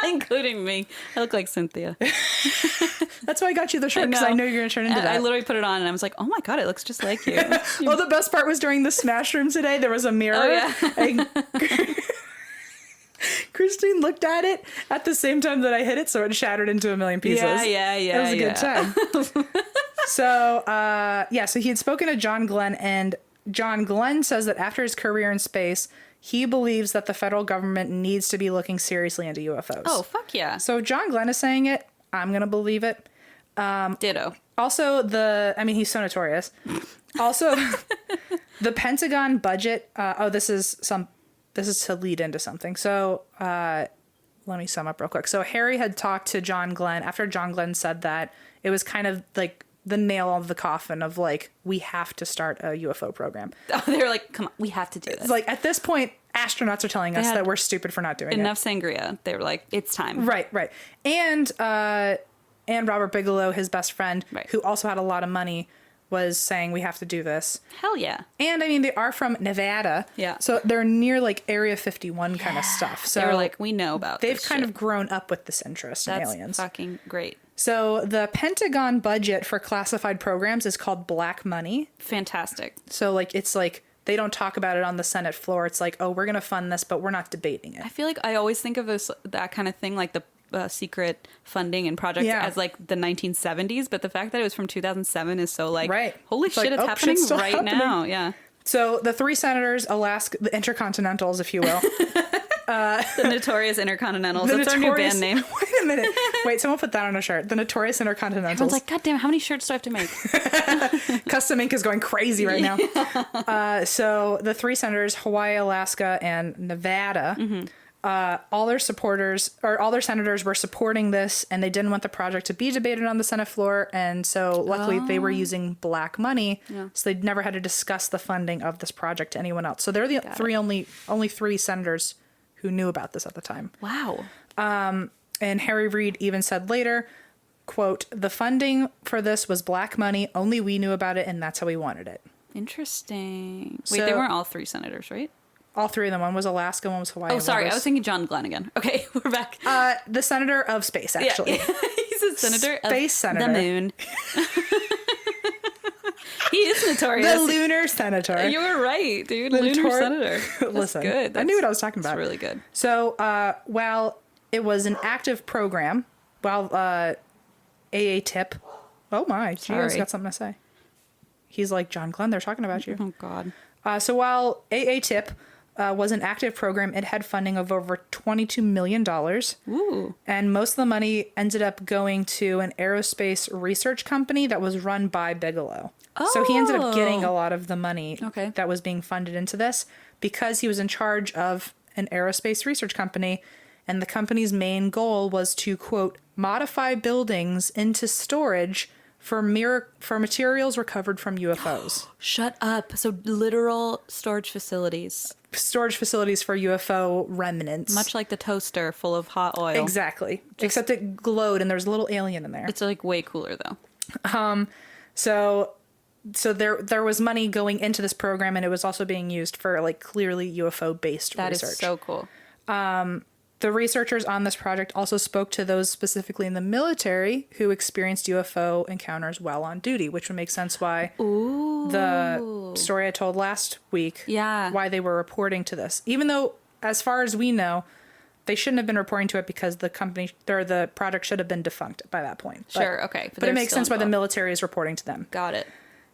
Including me. I look like Cynthia. That's why I got you the shirt, because I know you're going to turn into that. I literally put it on and I was like, oh my God, it looks just like you. Well, the best part was during the Smash Room today, there was a mirror. Oh, yeah. And Christine looked at it at the same time that I hit it, so it shattered into a million pieces. Yeah. It was a good time. So, so he had spoken to John Glenn, and John Glenn says that after his career in space, he believes that the federal government needs to be looking seriously into UFOs. Oh, fuck yeah. So John Glenn is saying it. I'm going to believe it. Ditto. Also, he's so notorious. Also, the Pentagon budget. This is to lead into something. So let me sum up real quick. So Harry had talked to John Glenn after John Glenn said that. It was kind of like the nail of the coffin of like, we have to start a UFO program. Oh, they were like, come on, we have to do this. It's like at this point, astronauts are telling us that we're stupid for not doing enough sangria. They were like, it's time. Right. And Robert Bigelow, his best friend, who also had a lot of money, was saying we have to do this. Hell yeah. And I mean, they are from Nevada. Yeah. So they're near like Area 51 kind of stuff. So they were like, we know about this. They've kind of grown up with this interest in aliens. That's fucking great. So the Pentagon budget for classified programs is called black money. Fantastic. So like, it's like, they don't talk about it on the Senate floor. It's like, oh, we're going to fund this, but we're not debating it. I feel like I always think of that kind of thing, like the secret funding and projects as like the 1970s. But the fact that it was from 2007 is so like, holy shit, it's happening right now. Yeah. So the three senators, the Intercontinentals, if you will. The Notorious Intercontinentals. That's our new band name. Wait a minute. Wait, someone put that on a shirt. The Notorious Intercontinentals. Everyone's like, God damn, how many shirts do I have to make? Custom Ink is going crazy right now. So the three senators, Hawaii, Alaska, and Nevada, all their senators were supporting this, and they didn't want the project to be debated on the Senate floor. And so luckily they were using black money, so they never had to discuss the funding of this project to anyone else. So they're the only three senators who knew about this at the time. Wow. And Harry Reid even said later, quote, "The funding for this was black money. Only we knew about it, and that's how we wanted it." Interesting. Wait, they weren't all three senators, right? All three of them. One was Alaska, one was Hawaii. Oh, sorry. I was thinking John Glenn again. Okay, we're back. The senator of space, actually. Yeah. He's a senator space of senator. the moon. He is notorious. The lunar senator. You were right, dude. Lunar senator. That's Listen, good. I knew what I was talking about. That's really good. So while it was an active program, while AA Tip... Oh my, Gio's got something to say. He's like, John Glenn, they're talking about you. Oh, God. So while AA Tip was an active program, it had funding of over $22 million. Ooh. And most of the money ended up going to an aerospace research company that was run by Bigelow. Oh. So he ended up getting a lot of the money that was being funded into this because he was in charge of an aerospace research company. And the company's main goal was to, quote, modify buildings into storage for materials recovered from UFOs. Shut up. So literal storage facilities. Storage facilities for UFO remnants. Much like the toaster full of hot oil. Exactly. Except it glowed and there's a little alien in there. It's like way cooler though. So so there was money going into this program, and it was also being used for like clearly UFO based research. That is so cool. The researchers on this project also spoke to those specifically in the military who experienced UFO encounters while on duty, which would make sense why the story I told last week, why they were reporting to this. Even though, as far as we know, they shouldn't have been reporting to it because the company or the project should have been defunct by that point. Sure, okay. But it makes sense why the military is reporting to them. Got it.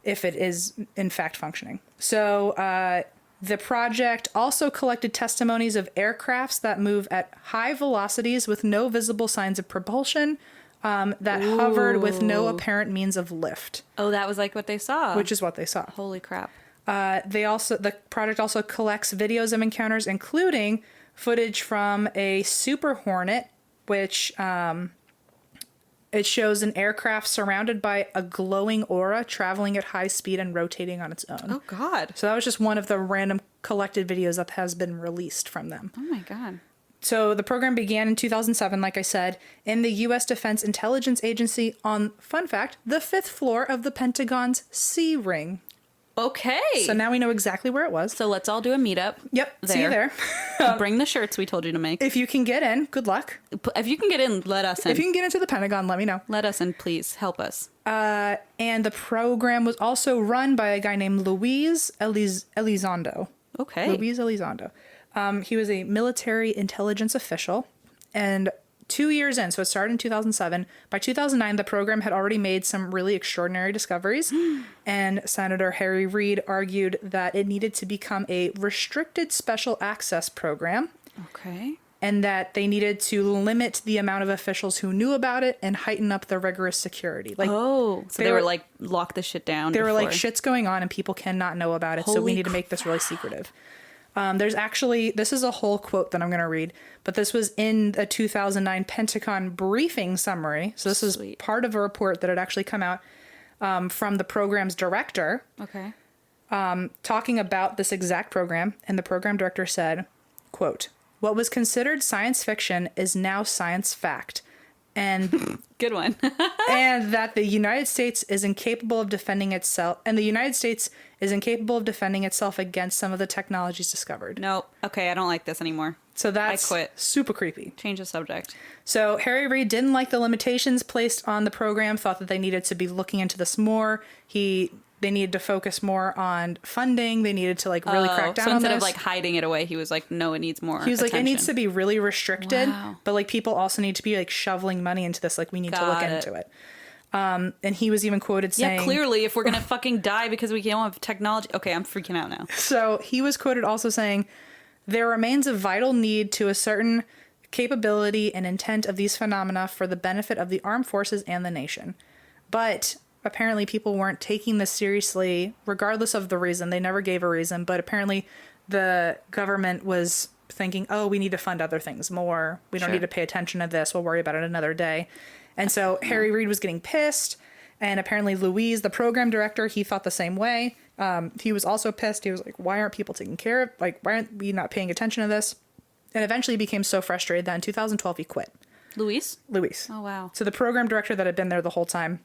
If it is, in fact, functioning. So, the project also collected testimonies of aircrafts that move at high velocities with no visible signs of propulsion, that hovered with no apparent means of lift. Oh, that was like what they saw. Which is what they saw. Holy crap. The project also collects videos of encounters, including footage from a Super Hornet, which it shows an aircraft surrounded by a glowing aura traveling at high speed and rotating on its own. Oh, God. So that was just one of the random collected videos that has been released from them. Oh, my God. So the program began in 2007, like I said, in the U.S. Defense Intelligence Agency on, fun fact, the 5th floor of the Pentagon's C ring. Okay. So now we know exactly where it was. So let's all do a meetup. Yep. See you there. Bring the shirts we told you to make. If you can get in, good luck. If you can get in, let us in. If you can get into the Pentagon, let me know. Let us in, please. Help us. And the program was also run by a guy named Luis Elizondo. Okay. Luis Elizondo. He was a military intelligence official, and 2 years in, so it started in 2007. By 2009, the program had already made some really extraordinary discoveries, and Senator Harry Reid argued that it needed to become a restricted special access program. Okay. And that they needed to limit the amount of officials who knew about it and heighten up the rigorous security. Like, so they were like, lock this shit down. They were like, shit's going on and people cannot know about it, so we need to make this really secretive. There's actually, this is a whole quote that I'm going to read, but this was in a 2009 Pentagon briefing summary. So this is part of a report that had actually come out from the program's director. Okay. Talking about this exact program. And the program director said, quote, "What was considered science fiction is now science fact." And good one. And that the United States is incapable of defending itself, against some of the technologies discovered. Nope. Okay, I don't like this anymore. So that's I quit. Super creepy. Change the subject. So Harry Reid didn't like the limitations placed on the program, thought that they needed to be looking into this more. They needed to focus more on funding. They needed to like really crack down on this. So instead of like hiding it away, he was like, no, it needs more He was attention. like, it needs to be really restricted, but like people also need to be like shoveling money into this. Like we need to look into it. And he was even quoted saying... Yeah, clearly, if we're going to fucking die because we don't have technology... Okay, I'm freaking out now. So he was quoted also saying, "There remains a vital need to a certain capability and intent of these phenomena for the benefit of the armed forces and the nation." But apparently people weren't taking this seriously, regardless of the reason. They never gave a reason, but apparently the government was thinking, oh, we need to fund other things more. We don't need to pay attention to this. We'll worry about it another day. And so Harry Reid was getting pissed, and apparently Louise, the program director, he thought the same way. He was also pissed. He was like, why aren't people taking care of, like, why aren't we not paying attention to this? And eventually became so frustrated that in 2012 he quit. Luis? Oh, wow. So the program director that had been there the whole time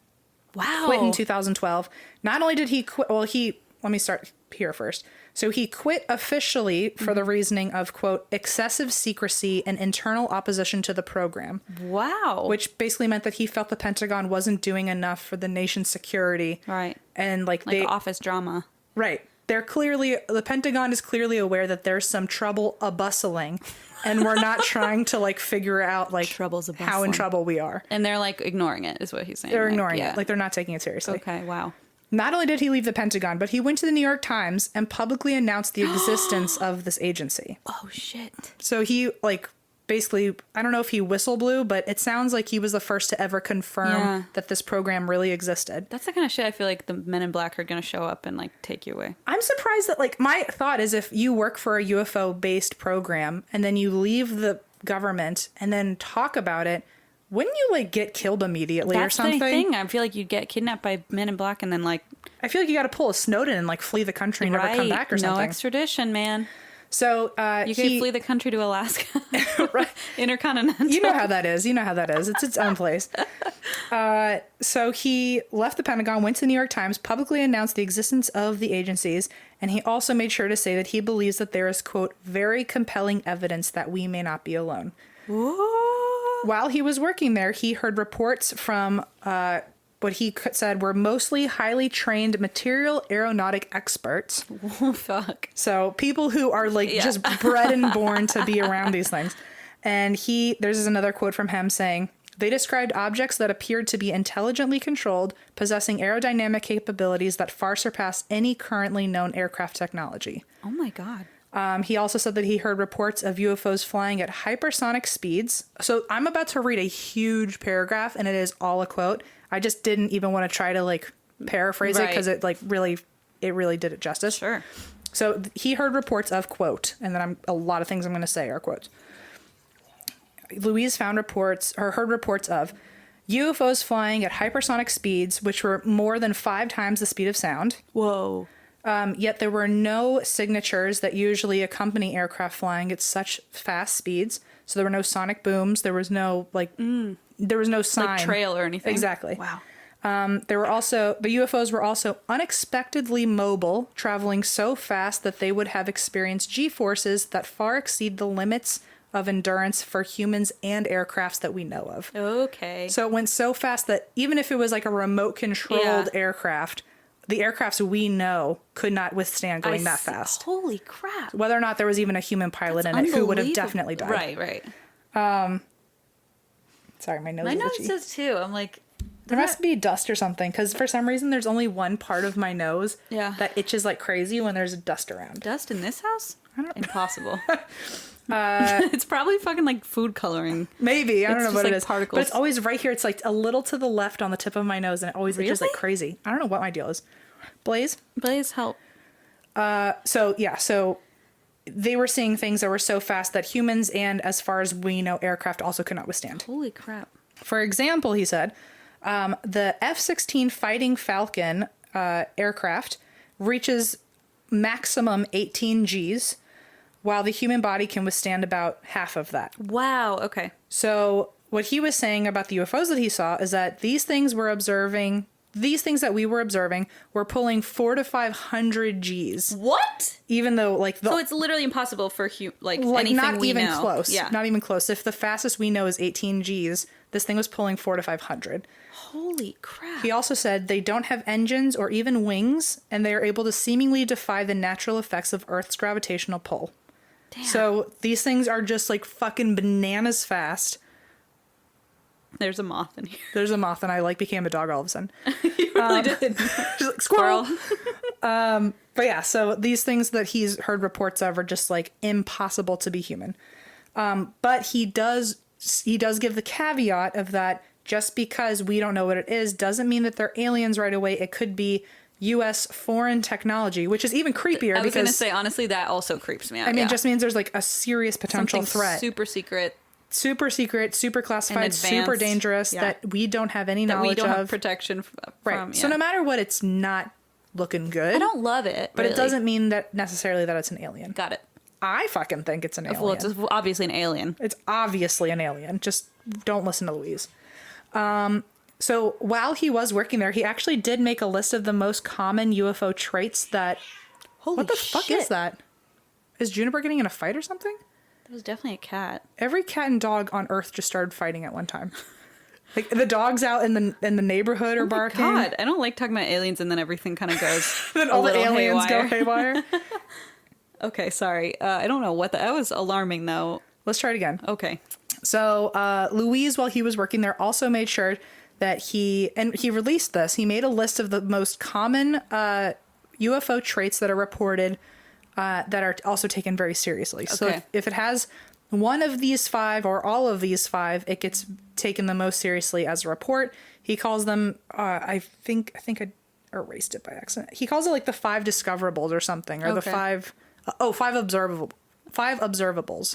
quit in 2012. Not only did he quit, let me start here first. So he quit officially for the reasoning of, quote, excessive secrecy and internal opposition to the program. Wow. Which basically meant that he felt the Pentagon wasn't doing enough for the nation's security. Right. And like office drama. Right. The Pentagon is clearly aware that there's some trouble a-bustling, and we're not trying to like figure out like how in trouble we are. And they're like ignoring it, is what he's saying. They're ignoring it. Like they're not taking it seriously. Okay, wow. Not only did he leave the Pentagon, but he went to the New York Times and publicly announced the existence of this agency. Oh, shit. So he, like, basically, I don't know if he whistleblew, but it sounds like he was the first to ever confirm that this program really existed. That's the kind of shit I feel like the Men in Black are going to show up and, like, take you away. I'm surprised that, like, my thought is if you work for a UFO-based program and then you leave the government and then talk about it, wouldn't you, like, get killed immediately or something? That's the thing. I feel like you'd get kidnapped by Men in Black and then, like... I feel like you got to pull a Snowden and, like, flee the country and never come back or something. No extradition, man. So You can flee the country to Alaska. right. Intercontinental. You know how that is. It's its own place. So he left the Pentagon, went to the New York Times, publicly announced the existence of the agencies, and he also made sure to say that he believes that there is, quote, very compelling evidence that we may not be alone. What? While he was working there, he heard reports from what he said were mostly highly trained material aeronautic experts. Oh, fuck. So people who are like just bred and born to be around these things. And there's another quote from him saying, they described objects that appeared to be intelligently controlled, possessing aerodynamic capabilities that far surpass any currently known aircraft technology. Oh my God. He also said that he heard reports of UFOs flying at hypersonic speeds. So I'm about to read a huge paragraph, and it is all a quote. I just didn't even want to try to like paraphrase it because it really did it justice. Sure. So he heard reports of, quote, and then a lot of things I'm going to say are quotes. Louise heard reports of UFOs flying at hypersonic speeds, which were more than 5 times the speed of sound. Whoa. Yet there were no signatures that usually accompany aircraft flying at such fast speeds. So there were no sonic booms. There was no there was no sign. Like trail or anything. Exactly. Wow. The UFOs were also unexpectedly mobile, traveling so fast that they would have experienced G-forces that far exceed the limits of endurance for humans and aircrafts that we know of. Okay. So it went so fast that even if it was like a remote controlled aircraft, the aircrafts we know could not withstand going that fast. Holy crap. Whether or not there was even a human pilot in it who would have definitely died. Right. Sorry, my nose My is nose itchy. does too. I'm like... There must be dust or something, because for some reason there's only one part of my nose that itches like crazy when there's dust around. Dust in this house? I don't know. Impossible. It's probably fucking like food coloring. Maybe. I don't know what it is. Particles. But it's always right here. It's like a little to the left on the tip of my nose, and it always itches like crazy. I don't know what my deal is. Blaze, help. So they were seeing things that were so fast that humans and, as far as we know, aircraft also could not withstand. Holy crap. For example, he said, the F-16 Fighting Falcon aircraft reaches maximum 18 Gs, while the human body can withstand about half of that. Wow. Okay. So what he was saying about the UFOs that he saw is that these things that we were observing were pulling 400 to 500 Gs. What? Even though so it's literally impossible for anything not we even know. close. Yeah. Not even close. If the fastest we know is 18 Gs, this thing was pulling 400 to 500. Holy crap. He also said they don't have engines or even wings, and they are able to seemingly defy the natural effects of Earth's gravitational pull. Damn. So these things are just like fucking bananas fast. There's a moth in here. There's a moth, and I became a dog all of a sudden. You really did. She's like, squirrel. But yeah, so these things that he's heard reports of are just like impossible to be human. But he does give the caveat of that just because we don't know what it is doesn't mean that they're aliens right away. It could be U.S. foreign technology, which is even creepier. I was going to say, honestly, that also creeps me out. I mean, it just means there's like a serious potential threat. Super secret, super classified, super dangerous that we don't have any knowledge of. That we don't have protection from. Right. Yeah. So no matter what, it's not looking good. I don't love it. But it doesn't mean that necessarily that it's an alien. Got it. I fucking think it's an alien. Well, it's obviously an alien. It's obviously an alien. Just don't listen to Louise. So while he was working there, he actually did make a list of the most common UFO traits that... What the fuck is that? Is Juniper getting in a fight or something? That was definitely a cat. Every cat and dog on Earth just started fighting at one time. Like the dogs out in the neighborhood are barking. God, I don't like talking about aliens and then everything kind of goes then all the aliens go haywire. Okay, sorry. I don't know what that was alarming though. Let's try it again. Okay. So Louise, while he was working there, also made sure that he released this. He made a list of the most common UFO traits that are reported that are also taken very seriously. Okay. So if it has one of these 5 or all of these 5, it gets taken the most seriously as a report. He calls them, I think I erased it by accident. He calls it like the 5 discoverables or something, or the 5 observables.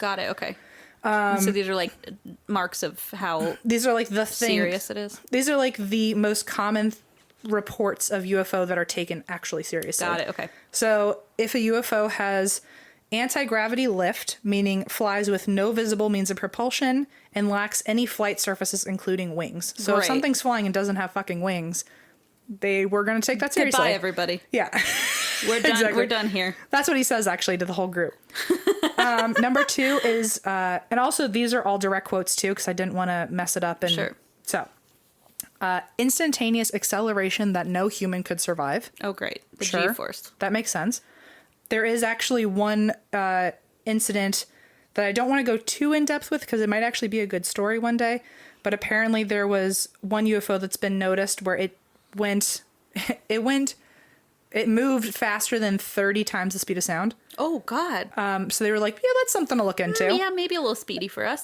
Got it. Okay. So these are like marks of how these are like the serious it is. These are like the most common reports of UFO that are taken actually seriously. Got it. Okay. So if a UFO has anti-gravity lift, meaning flies with no visible means of propulsion and lacks any flight surfaces, including wings. So if Great. something's flying and doesn't have fucking wings, we're going to take that seriously. Goodbye, everybody. Yeah. We're done. Exactly. We're done here. That's what he says, actually, to the whole group. Number 2 is, and also these are all direct quotes too, because I didn't want to mess it up. And Sure. So, instantaneous acceleration that no human could survive. Oh, great. The Sure. G-force. That makes sense. There is actually one incident that I don't want to go too in depth with because it might actually be a good story one day. But apparently there was one UFO that's been noticed where it moved faster than 30 times the speed of sound. Oh, God. So they were like, yeah, that's something to look into. Yeah, maybe a little speedy for us.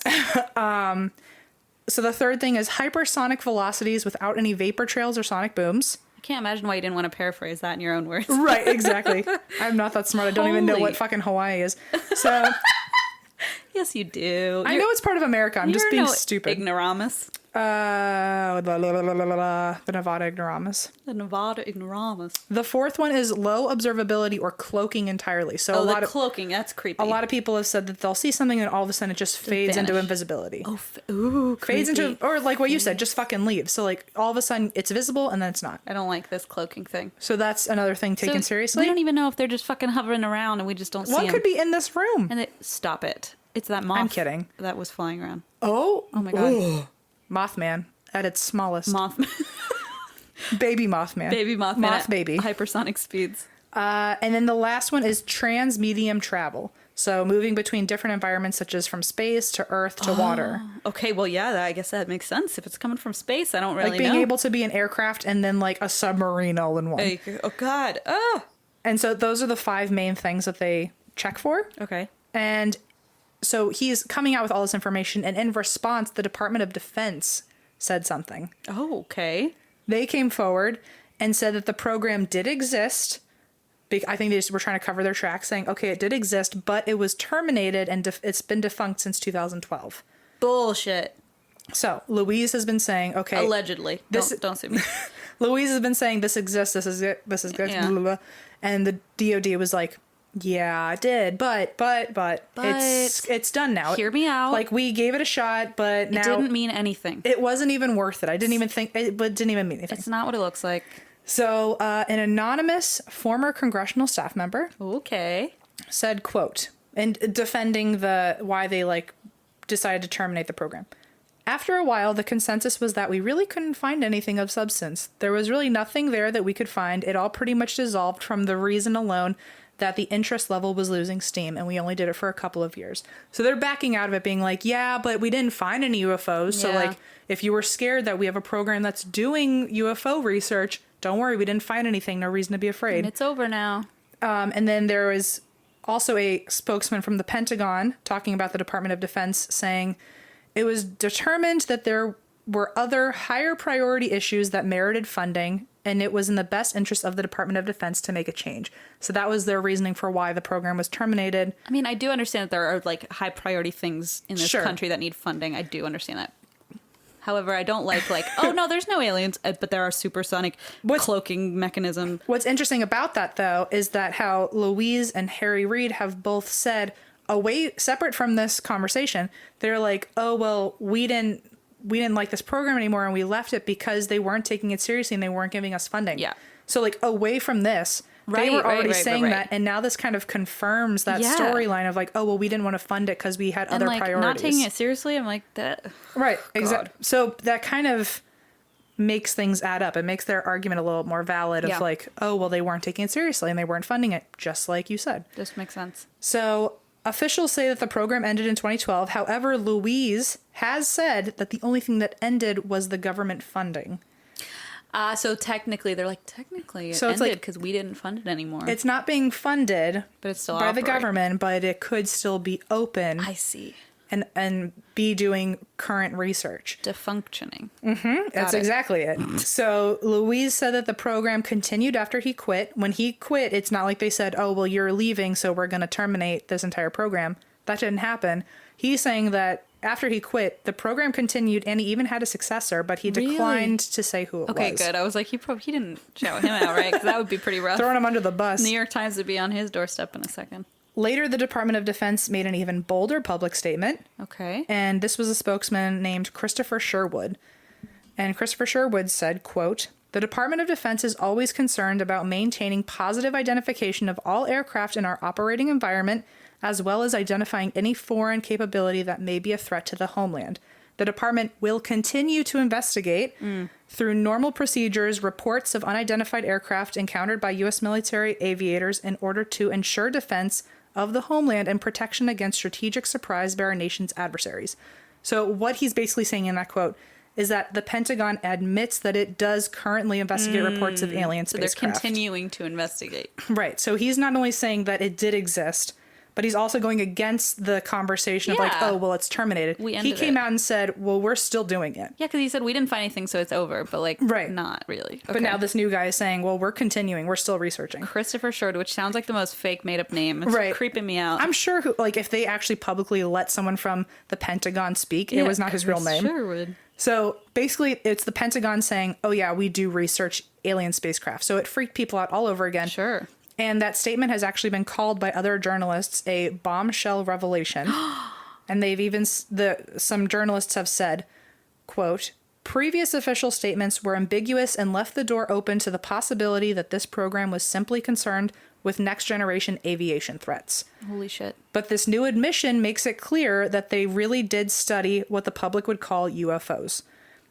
So the third thing is hypersonic velocities without any vapor trails or sonic booms. I can't imagine why you didn't want to paraphrase that in your own words. Right, exactly. I'm not that smart. I don't even know Holy. what fucking Hawaii is. So Yes, you do. I know it's part of America. I'm just being stupid. Ignoramus. The Nevada Ignoramus. The Nevada Ignoramus. The fourth one is low observability or cloaking entirely. So Oh, the cloaking. That's creepy. a lot of people have said that they'll see something and all of a sudden it just fades into vanish. invisibility. Oh, ooh, creepy. Fades into, or like what you said, just fucking leaves. So like all of a sudden it's visible and then it's not. I don't like this cloaking thing. So that's another thing taken So seriously. We don't even know if they're just fucking hovering around and we just don't see One them. could be in this room. And stop it. It's that moth. I'm kidding. That was flying around. Oh my God. Ugh. Mothman at its smallest. Mothman. Baby Mothman. Baby Mothman. Moth at baby. Hypersonic speeds. And then the last one is transmedium travel. So moving between different environments, such as from space to Earth to water. Okay, well, yeah, I guess that makes sense. If it's coming from space, I don't really Like being know. able to be an aircraft and then like a submarine all in one. Like, oh, God. Oh. And so those are the 5 main things that they check for. Okay. And so he's coming out with all this information. And in response, the Department of Defense said something. Oh, okay. They came forward and said that the program did exist. I think they just were trying to cover their tracks, saying, okay, it did exist, but it was terminated and it's been defunct since 2012. Bullshit. So Louise has been saying, okay, Allegedly. Don't sue me. Louise has been saying this exists, this is it, this is good, Yeah. blah, blah, blah. And the DOD was like, yeah, it did, but it's done now. Hear me out. Like we gave it a shot, but now It didn't mean anything. it wasn't even worth it. I didn't even think it didn't even mean anything. It's not what it looks like. So an anonymous former congressional staff member Okay. said, quote, and defending why they like decided to terminate the program. After a while, the consensus was that we really couldn't find anything of substance. There was really nothing there that we could find. It all pretty much dissolved from the reason alone that the interest level was losing steam, and we only did it for a couple of years. So they're backing out of it, being like, yeah, but we didn't find any UFOs. So Yeah. like, if you were scared that we have a program that's doing UFO research, don't worry, we didn't find anything. No reason to be afraid. And it's over now. And then there was also a spokesman from the Pentagon talking about the Department of Defense saying it was determined that there were other higher priority issues that merited funding, and it was in the best interest of the Department of Defense to make a change. So that was their reasoning for why the program was terminated. I mean, I do understand that there are like high priority things in this Sure. country that need funding. I do understand that. However, I don't like, oh no, there's no aliens, but there are supersonic cloaking mechanism. What's interesting about that, though, is that how Louise and Harry Reid have both said, away separate from this conversation, they're like, oh well, we didn't like this program anymore, and we left it because they weren't taking it seriously and they weren't giving us funding. Yeah. So like away from this, they were already saying that, and now this kind of confirms that storyline of like, oh well, we didn't want to fund it because we had other like, priorities. not taking it seriously, I'm like that. Right. Exactly. So that kind of makes things add up. It makes their argument a little more valid of like, oh well, they weren't taking it seriously and they weren't funding it, just like you said. Just makes sense. So officials say that the program ended in 2012. However, Louise has said that the only thing that ended was the government funding. So technically, they're like, technically it it's ended like- because we didn't fund it anymore. It's not being funded But it's still by the operate. government, but it could still be open I see. and be doing current research. Defunctioning. That's exactly it. So Louise said that the program continued after he quit. When he quit, it's not like they said, oh, well, you're leaving, so we're going to terminate this entire program. That didn't happen. He's saying that after he quit, the program continued, and he even had a successor, but he declined to say who it was. Okay, good. I was like, he didn't shout him out, right? Because that would be pretty rough. Throwing him under the bus. New York Times would be on his doorstep in a second. Later, the Department of Defense made an even bolder public statement. Okay. And this was a spokesman named Christopher Sherwood. And Christopher Sherwood said, quote, "The Department of Defense is always concerned about maintaining positive identification of all aircraft in our operating environment, as well as identifying any foreign capability that may be a threat to the homeland. The department will continue to investigate through normal procedures reports of unidentified aircraft encountered by U.S. military aviators in order to ensure defense of the homeland and protection against strategic surprise by our nation's adversaries." So what he's basically saying in that quote is that the Pentagon admits that it does currently investigate reports of alien spacecraft. So they're continuing to investigate. Right. So he's not only saying that it did exist, but he's also going against the conversation of like, oh, well, it's terminated. He came out and said, well, we're still doing it. Yeah, because he said we didn't find anything, so it's over. But like, not really. Okay. But now this new guy is saying, well, we're continuing. We're still researching. Christopher Sherwood, which sounds like the most fake made up name. It's creeping me out. I'm sure like if they actually publicly let someone from the Pentagon speak, it was not his real name. Sherwood. So basically it's the Pentagon saying, oh yeah, we do research alien spacecraft. So it freaked people out all over again. Sure. And that statement has actually been called by other journalists a bombshell revelation. And they've even, some journalists have said, quote, "Previous official statements were ambiguous and left the door open to the possibility that this program was simply concerned with next generation aviation threats. Holy shit. But this new admission makes it clear that they really did study what the public would call UFOs.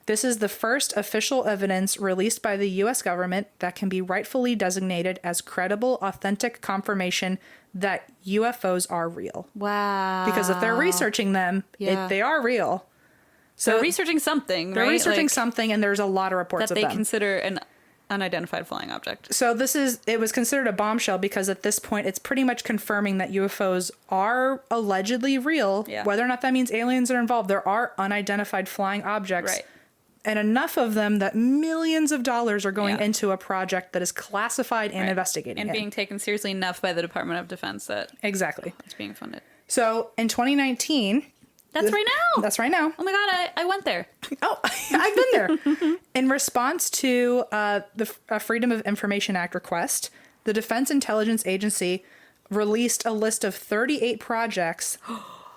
This is the first official evidence released by the U.S. government that can be rightfully designated as credible, authentic confirmation that UFOs are real." Wow. Because if they're researching them, they are real. So they're researching something, They're right? researching something, and there's a lot of reports that of them. they consider an unidentified flying object. So it was considered a bombshell because at this point, it's pretty much confirming that UFOs are allegedly real. Yeah. Whether or not that means aliens are involved, there are unidentified flying objects. Right. And enough of them that millions of dollars are going into a project that is classified and investigating and being taken seriously enough by the Department of Defense that exactly it's being funded. So in 2019, that's right now. That's right now. Oh my god, I went there. Oh, I've been there. In response to the Freedom of Information Act request, the Defense Intelligence Agency released a list of 38 projects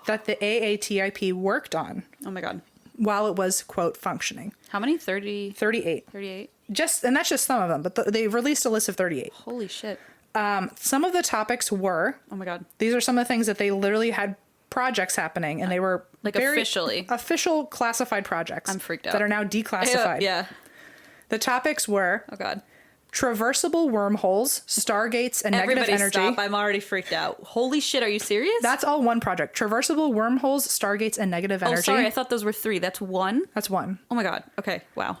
that the AATIP worked on. Oh my god. While it was, quote, functioning. How many? 38. 38. And that's just some of them, but they released a list of 38. Holy shit. Some of the topics were... Oh my god. These are some of the things that they literally had projects happening, and they were like very official classified projects. I'm freaked out. That are now declassified. Yeah. The topics were... Oh god. Traversable wormholes, stargates, and negative energy. Stop. I'm already freaked out. Holy shit, are you serious? That's all one project. Traversable wormholes, stargates, and negative energy. Oh, sorry. I thought those were 3. That's 1? That's 1. Oh my god. Okay. Wow.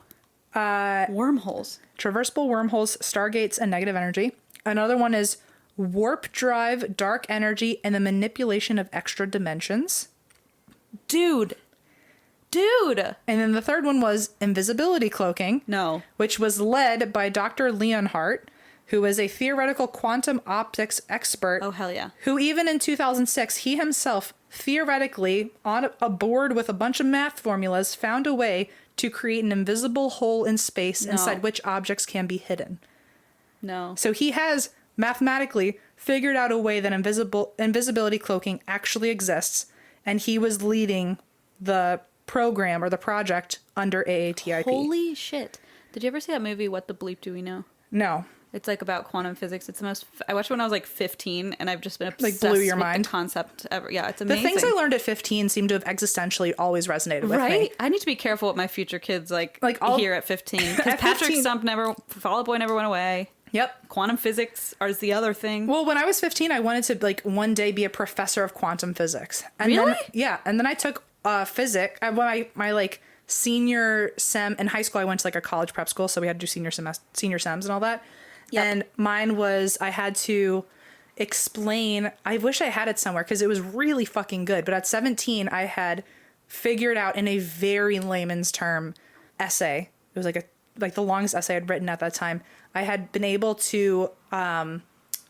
Wormholes. Traversable wormholes, stargates, and negative energy. Another one is warp drive, dark energy, and the manipulation of extra dimensions. Dude. And then the third one was invisibility cloaking. No. Which was led by Dr. Leonhardt, who is a theoretical quantum optics expert. Oh, hell yeah. Who even in 2006, he himself theoretically, on a board with a bunch of math formulas, found a way to create an invisible hole in space inside which objects can be hidden. No. So he has mathematically figured out a way that invisibility cloaking actually exists, and he was leading the program or the project under AATIP. Holy shit. Did you ever see that movie, What the Bleep Do We Know? No. It's like about quantum physics. It's the most... I watched it when I was like 15, and I've just been obsessed blew your with mind. the concept ever. Yeah, it's amazing. The things I learned at 15 seem to have existentially always resonated with me. I need to be careful what my future kids hear at 15. Because Patrick Stump Fall Out Boy never went away. Yep. Quantum physics is the other thing. Well, when I was 15, I wanted to one day be a professor of quantum physics. And really? And then I took physics. My senior sem in high school. I went to a college prep school, so we had to do senior sems and all that. Yep. And mine was I had to explain. I wish I had it somewhere because it was really fucking good. But at 17, I had figured out in a very layman's term essay. It was the longest essay I'd written at that time. I had been able to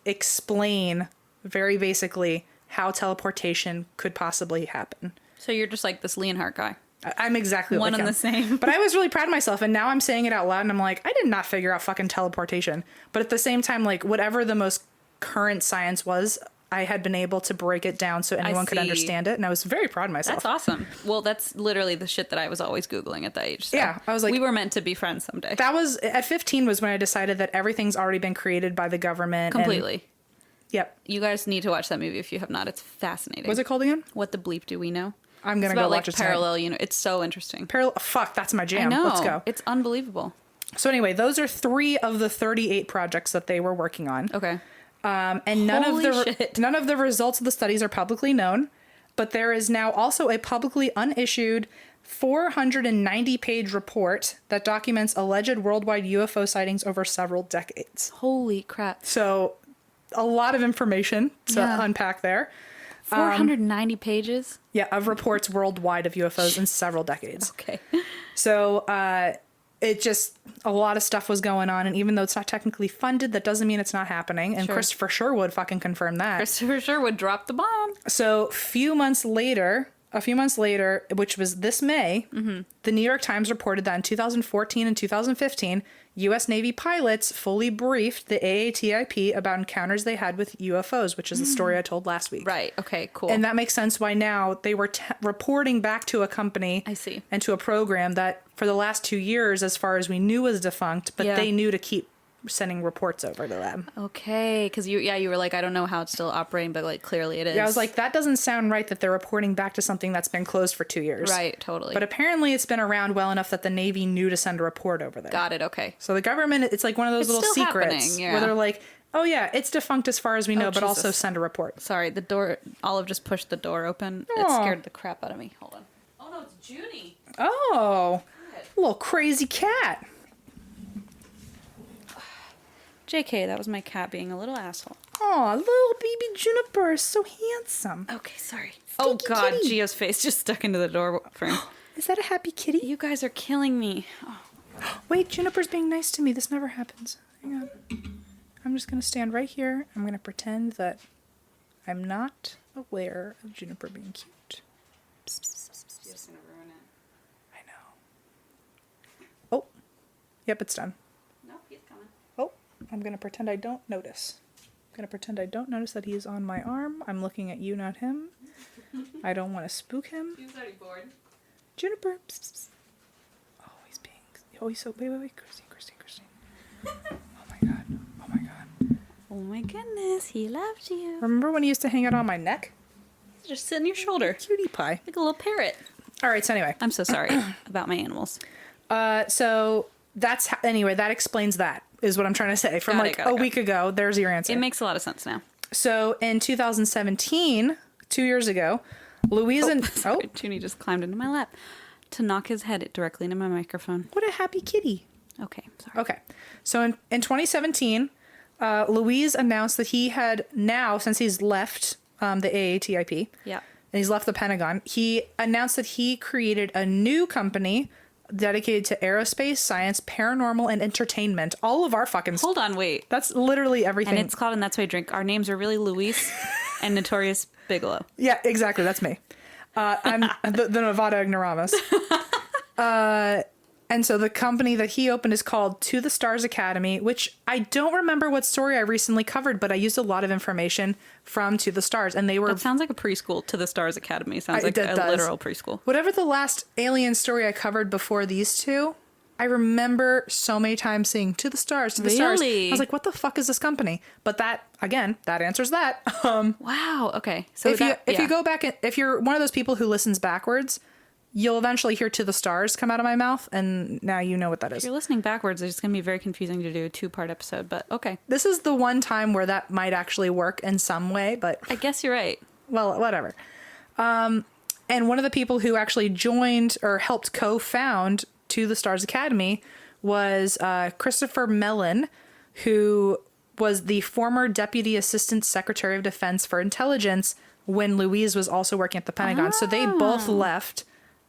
explain very basically how teleportation could possibly happen. So you're just like this Leonhardt guy. I'm exactly one like and him. the same. But I was really proud of myself, and now I'm saying it out loud, and I'm like, I did not figure out fucking teleportation. But at the same time, whatever the most current science was, I had been able to break it down so anyone could see. understand it. And I was very proud of myself. That's awesome. Well, that's literally the shit that I was always Googling at that age. So Yeah, I was like- we were meant to be friends someday. That was, at 15 was when I decided that everything's already been created by the government. Completely. Yep. You guys need to watch that movie if you have not. It's fascinating. What's it called again? What the bleep do we know? I'm going to It's go about watch like it tonight. parallel, it's so interesting. Fuck, that's my jam. I know. Let's go. It's unbelievable. So anyway, those are 3 of the 38 projects that they were working on. Okay. And none Holy of the shit. none of the results of the studies are publicly known, but there is now also a publicly unissued 490-page report that documents alleged worldwide UFO sightings over several decades. Holy crap. So, a lot of information to unpack there. 490 pages? Yeah, of reports worldwide of UFOs in several decades. Okay. So, it just, a lot of stuff was going on, and even though it's not technically funded, that doesn't mean it's not happening. And Sure. Christopher Sherwood fucking confirmed that. Christopher Sherwood dropped the bomb. So, a few months later, which was this May, the New York Times reported that in 2014 and 2015, U.S. Navy pilots fully briefed the AATIP about encounters they had with UFOs, which is the story I told last week. Right. Okay, cool. And that makes sense why now they were reporting back to a company I see. and to a program that for the last 2 years, as far as we knew, was defunct, but Yeah. they knew to keep sending reports over to them. Okay, because you were like, I don't know how it's still operating, but like clearly it is. Yeah, I was like, that doesn't sound right that they're reporting back to something that's been closed for 2 years. Right, totally. But apparently it's been around well enough that the Navy knew to send a report over there. Got it, okay. So the government, it's like one of those It's little still secrets happening, yeah. where they're like, oh yeah, it's defunct as far as we know, but also Jesus. send a report. Sorry, the door, Olive just pushed the door open. It Aw. scared the crap out of me. Hold on. Oh no, it's Junie. Oh, little crazy cat. JK, that was my cat being a little asshole. Oh, little baby Juniper is so handsome. Okay, sorry. Oh Stinky god, kitty. Gio's face just stuck into the door frame. Is that a happy kitty? You guys are killing me. Oh. Wait, Juniper's being nice to me. This never happens. Hang on. I'm just going to stand right here. I'm going to pretend that I'm not aware of Juniper being cute. Psst, psst, psst, psst, psst. I know. Oh. Yep, it's done. No, he's coming. Oh, I'm going to pretend I don't notice. I'm going to pretend I don't notice that he is on my arm. I'm looking at you, not him. I don't want to spook him. He was already bored. Juniper. Psst, psst, psst. Oh, he's so... Wait. Christine. Oh my god. Oh my goodness, he loves you. Remember when he used to hang out on my neck? Just sit on your shoulder. Cutie pie. Like a little parrot. All right, so anyway. I'm so sorry about my animals. So that's... Anyway, that explains that, is what I'm trying to say. From Got it. a week ago, there's your answer. It makes a lot of sense now. So in 2017, 2 years ago, Louise and... Sorry, Junie just climbed into my lap to knock his head directly into my microphone. What a happy kitty. Okay, sorry. Okay. So in 2017, Louise announced that he had now, since he's left the AATIP, Yeah. and he's left the Pentagon, he announced that he created a new company dedicated to aerospace, science, paranormal, and entertainment. All of our fucking... Hold on, wait. That's literally everything. And it's called And That's Why I Drink. Our names are really Luis and Notorious Bigelow. Yeah, exactly. That's me. I'm the Nevada Ignoramus. And so the company that he opened is called To the Stars Academy, which I don't remember what story I recently covered, but I used a lot of information from To the Stars, and they were... That sounds like a preschool. To the Stars Academy. Sounds like a does. literal preschool. Whatever the last alien story I covered before these two, I remember so many times seeing To the Stars, To the Stars. Really? I was like, what the fuck is this company? But that, again, that answers that. Wow. Okay. So If you go back, if you're one of those people who listens backwards, you'll eventually hear To the Stars come out of my mouth, and now you know what that if is. you're listening backwards, it's going to be very confusing to do a 2-part episode, but okay. This is the one time where that might actually work in some way, but I guess you're right. well, whatever. And one of the people who actually joined or helped co-found To the Stars Academy was Christopher Mellon, who was the former Deputy Assistant Secretary of Defense for Intelligence when Louise was also working at the Pentagon. So they both left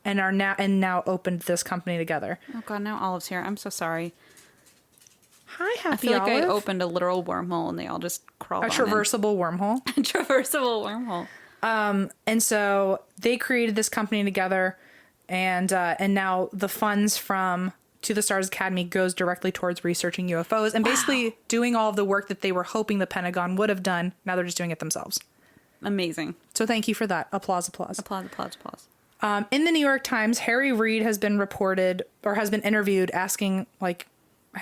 and are now opened this company together. Oh god, now Olive's here. I'm so sorry. Hi, Happy I feel like Olive. I opened a literal wormhole and they all just crawled A traversable wormhole. on in. Traversable wormhole. And so they created this company together, and now the funds from To the Stars Academy goes directly towards researching UFOs and basically doing all of the work that they were hoping the Pentagon would have done. Now they're just doing it themselves. Amazing. So thank you for that. Applause, applause. Applause, applause, applause. In the New York Times, Harry Reid has been reported or has been interviewed asking, like,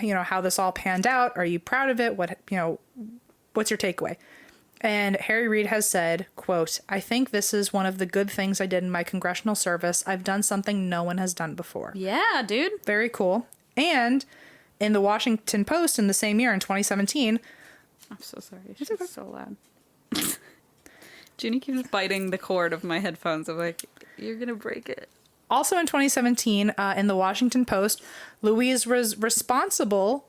you know, how this all panned out. Are you proud of it? What, you know, what's your takeaway? And Harry Reid has said, quote, "I think this is one of the good things I did in my congressional service. I've done something no one has done before." Yeah, dude. Very cool. And in the Washington Post in the same year, in 2017... I'm so sorry. She's so loud. Junie keeps biting the cord of my headphones. I'm like, you're going to break it. Also in 2017, in the Washington Post, Louise was responsible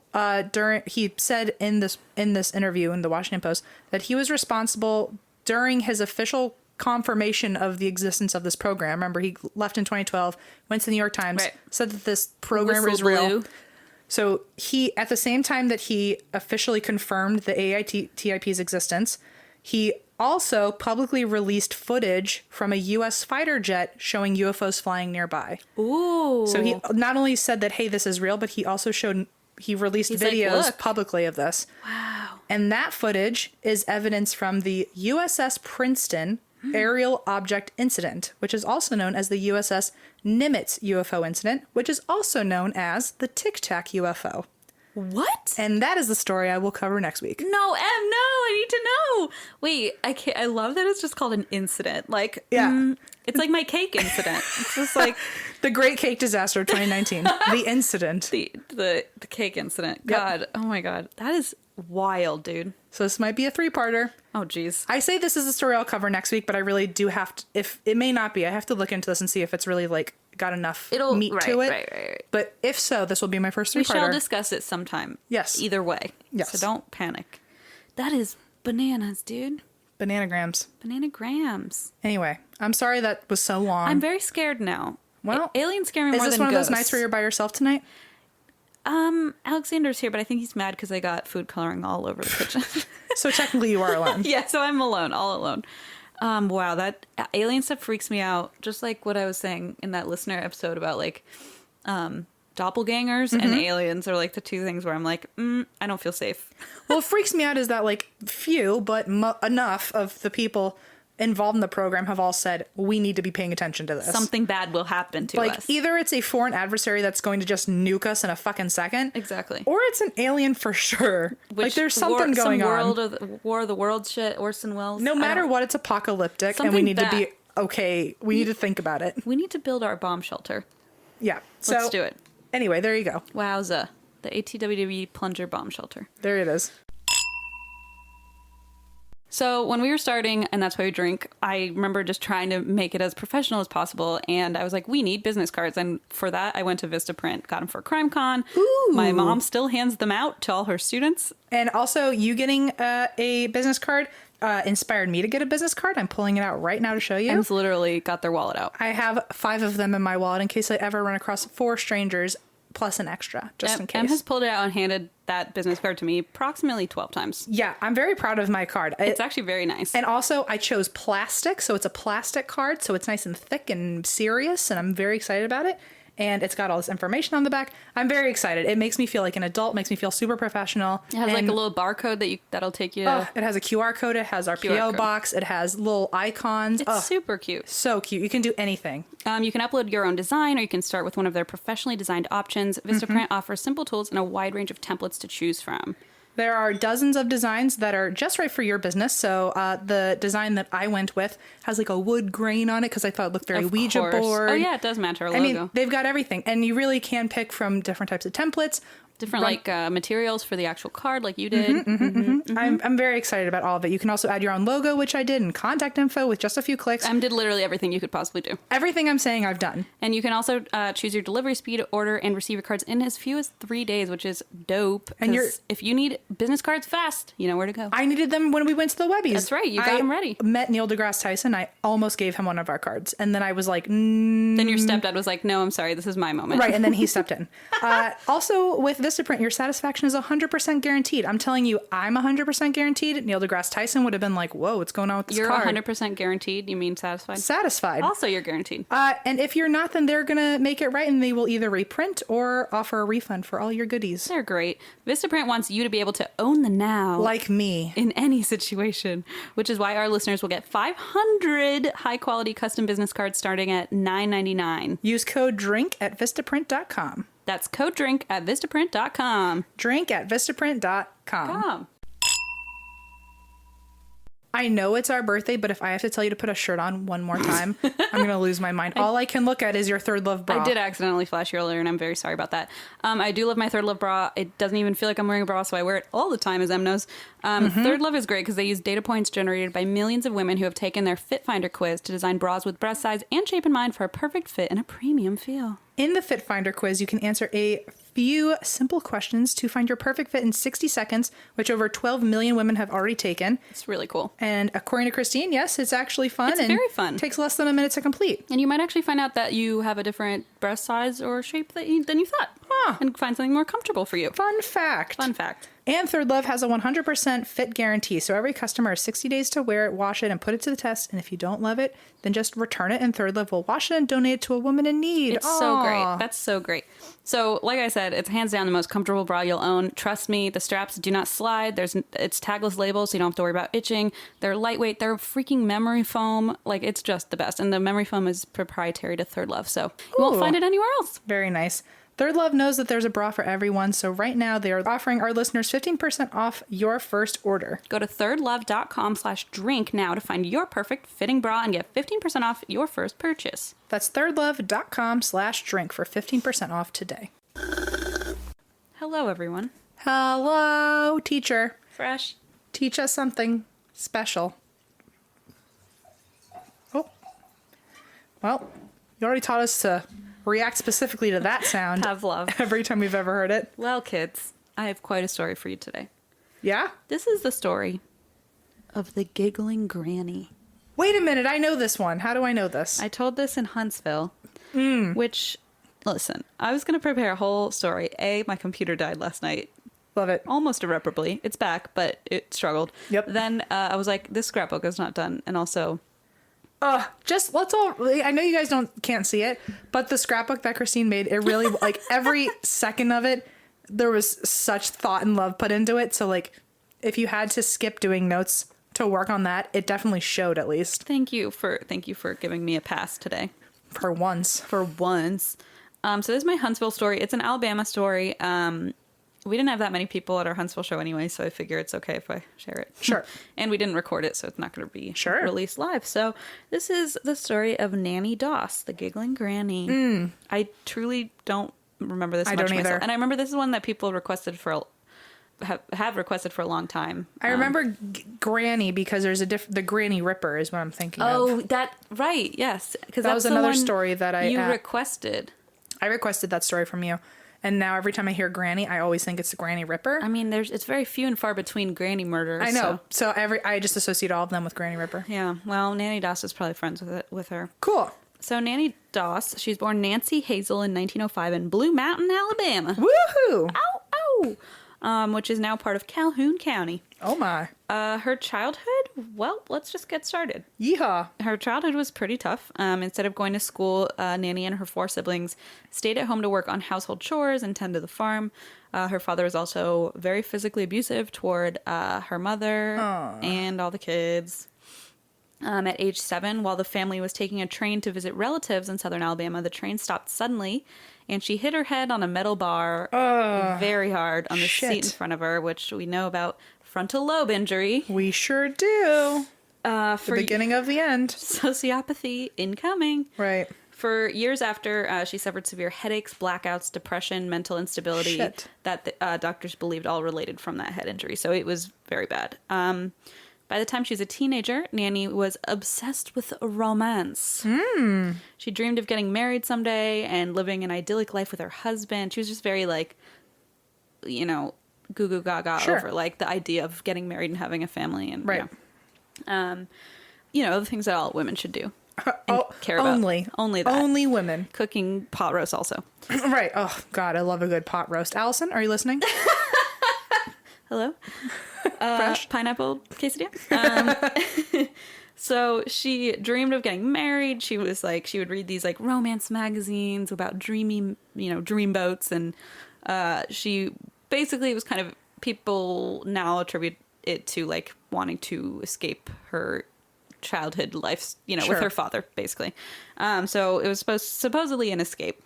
he said in this interview in the Washington Post that he was responsible during his official confirmation of the existence of this program. Remember, he left in 2012, went to the New York Times, right. said that this program is real. So he, at the same time that he officially confirmed the AITIP's existence, he also publicly released footage from a U.S. fighter jet showing UFOs flying nearby. Ooh. So he not only said that, hey, this is real, but he also released videos like, publicly of this. Wow. And that footage is evidence from the USS Princeton aerial object incident, which is also known as the USS Nimitz UFO incident, which is also known as the Tic Tac UFO. What? And that is the story I will cover next week. No, no, I need to know. Wait, I love that it's just called an incident. Like, yeah. It's like my cake incident. It's just like the Great Cake Disaster of 2019. The incident. The cake incident. God, Yep. Oh my God. That is wild, dude. So this might be a 3-parter. Oh, geez. I say this is a story I'll cover next week, but I really do have to, if it may not be, I have to look into this and see if it's really like got enough meat to it. Right. But if so, this will be my first 3-parter. We shall discuss it sometime. Yes. Either way. Yes. So don't panic. That is bananas, dude. Bananagrams. Bananagrams. Anyway, I'm sorry that was so long. I'm very scared now. Well, aliens scare me more than Is this one ghosts. of those nights where you're by yourself tonight? Alexander's here, but I think he's mad because I got food coloring all over the kitchen. So technically you are alone. Yeah, so I'm alone, all alone. Wow, that alien stuff freaks me out. Just like what I was saying in that listener episode about like doppelgangers and aliens are like the two things where I'm like, I don't feel safe. Well, what freaks me out is that like few, but enough of the people involved in the program have all said, we need to be paying attention to this. Something bad will happen to like, us. either it's a foreign adversary that's going to just nuke us in a fucking second. Exactly. Or it's an alien for sure. Which like, there's something going on. War of the World shit, Orson Welles. No matter what, it's apocalyptic, and we need to be okay. We need to think about it. We need to build our bomb shelter. Yeah. Let's do it. Anyway, there you go. Wowza. The ATWW plunger bomb shelter. There it is. So when we were starting, and that's why we drink, I remember just trying to make it as professional as possible. And I was like, we need business cards. And for that, I went to Vistaprint, got them for CrimeCon. Ooh. My mom still hands them out to all her students. And also, you getting a business card inspired me to get a business card. I'm pulling it out right now to show you. Em's literally got their wallet out. I have 5 of them in my wallet in case I ever run across 4 strangers plus an extra, just in case. Em has pulled it out and handed that business card to me approximately 12 times. Yeah, I'm very proud of my card. It's actually very nice. And also, I chose plastic, so it's a plastic card, so it's nice and thick and serious, and I'm very excited about it. And it's got all this information on the back. I'm very excited. It makes me feel like an adult, makes me feel super professional. It has like a little barcode that'll take you to... it has a QR code. It has our PO box. It has little icons. It's super cute. So cute. You can do anything. You can upload your own design, or you can start with one of their professionally designed options. Vistaprint offers simple tools and a wide range of templates to choose from. There are dozens of designs that are just right for your business. So the design that I went with has like a wood grain on it because I thought it looked very Ouija board. Oh yeah, it does match our logo. I mean, they've got everything. And you really can pick from different types of templates. Different materials for the actual card like you did. I'm very excited about all of it. You can also add your own logo, which I did, and contact info with just a few clicks. Did literally everything you could possibly do. Everything I'm saying I've done. And you can also choose your delivery speed, order, and receive your cards in as few as 3 days, which is dope. And if you need business cards fast, you know where to go. I needed them when we went to the Webbies. That's right. You got them ready. Met Neil deGrasse Tyson. I almost gave him one of our cards. And then I was like, Then your stepdad was like, no, I'm sorry. This is my moment. Right. And then he stepped in. Also, with this Vistaprint, your satisfaction is 100% guaranteed. I'm telling you, I'm 100% guaranteed. Neil deGrasse Tyson would have been like, whoa, what's going on with this You're card? 100% guaranteed? You mean satisfied? Satisfied. Also, you're guaranteed. And if you're not, then they're going to make it right and they will either reprint or offer a refund for all your goodies. They're great. Vistaprint wants you to be able to own the now. Like me. In any situation, which is why our listeners will get 500 high-quality custom business cards starting at $9.99. Use code DRINK at Vistaprint.com. That's code DRINK at Vistaprint.com. Drink at Vistaprint.com. I know it's our birthday, but if I have to tell you to put a shirt on one more time, I'm going to lose my mind. All I can look at is your ThirdLove bra. I did accidentally flash you earlier, and I'm very sorry about that. I do love my ThirdLove bra. It doesn't even feel like I'm wearing a bra, so I wear it all the time, as Em knows. ThirdLove is great because they use data points generated by millions of women who have taken their Fit Finder quiz to design bras with breast size and shape in mind for a perfect fit and a premium feel. In the Fit Finder quiz, you can answer a few simple questions to find your perfect fit in 60 seconds, which over 12 million women have already taken. It's really cool. And according to Christine, yes, it's actually fun. It's very fun. Takes less than a minute to complete. And you might actually find out that you have a different breast size or shape than you thought. And find something more comfortable for you. Fun fact. Fun fact. And ThirdLove has a 100% fit guarantee, so every customer has 60 days to wear it, wash it, and put it to the test. And if you don't love it, then just return it, and ThirdLove will wash it and donate it to a woman in need. It's so great. That's so great. So, like I said, it's hands down the most comfortable bra you'll own. Trust me, the straps do not slide. It's tagless labels, so you don't have to worry about itching. They're lightweight. They're freaking memory foam. Like, it's just the best. And the memory foam is proprietary to ThirdLove, so you won't find it anywhere else. Very nice. ThirdLove knows that there's a bra for everyone, so right now they are offering our listeners 15% off your first order. Go to thirdlove.com/drink now to find your perfect fitting bra and get 15% off your first purchase. That's thirdlove.com/drink for 15% off today. Hello, everyone. Hello, teacher. Fresh. Teach us something special. Oh. Well, you already taught us to react specifically to that sound. Pavlov. Every time we've ever heard it. Well, kids, I have quite a story for you today. Yeah? This is the story of the Giggling Granny. Wait a minute, I know this one. How do I know this? I told this in Huntsville, which, listen, I was going to prepare a whole story. My computer died last night. Love it. Almost irreparably. It's back, but it struggled. Yep. Then I was like, this scrapbook is not done. And also... just let's all, I know you guys can't see it, but the scrapbook that Christine made, it really, like, every second of it, there was such thought and love put into it. So, like, if you had to skip doing notes to work on that, it definitely showed, at least. Thank you for giving me a pass today. For once. So this is my Huntsville story. It's an Alabama story. We didn't have that many people at our Huntsville show anyway, so I figure it's okay if I share it. Sure. And we didn't record it, so it's not going to be Sure. released live. So this is the story of Nannie Doss, the Giggling Granny. I truly don't remember this much don't myself. either. And I remember this is one that people requested have requested for a long time. I remember Granny because there's the Granny Ripper is what I'm thinking of. Oh, right. Yes. Because That was another story that you requested. I requested that story from you. And now every time I hear Granny, I always think it's the Granny Ripper. I mean, it's very few and far between Granny murders. I know. So I just associate all of them with Granny Ripper. Yeah. Well, Nannie Doss is probably friends with her. Cool. So Nannie Doss, she's born Nancy Hazel in 1905 in Blue Mountain, Alabama. Woohoo! Ow! Which is now part of Calhoun County. Oh my. Her childhood? Well, let's just get started. Yeehaw. Her childhood was pretty tough. Instead of going to school, Nannie and her 4 siblings stayed at home to work on household chores and tend to the farm. Her father was also very physically abusive toward her mother and all the kids. At age 7, while the family was taking a train to visit relatives in southern Alabama, the train stopped suddenly, and she hit her head on a metal bar very hard on the seat in front of her, which we know about frontal lobe injury. We sure do. For the beginning of the end. Sociopathy incoming. Right. For years after, she suffered severe headaches, blackouts, depression, mental instability that the doctors believed all related from that head injury. So it was very bad. By the time she was a teenager, Nannie was obsessed with romance. She dreamed of getting married someday and living an idyllic life with her husband. She was just very, like, you know, goo goo gaga over, like, the idea of getting married and having a family. And, right. you know, the things that all women should do. and care about. Only that. Only women. Cooking pot roast also. Right. Oh, God, I love a good pot roast. Allison, are you listening? Hello? Fresh? Pineapple quesadilla. So she dreamed of getting married. She was like, she would read these like romance magazines about dreamy, dream boats. And she basically was kind of, people now attribute it to like wanting to escape her childhood life, Sure. with her father, basically. So it was supposedly an escape.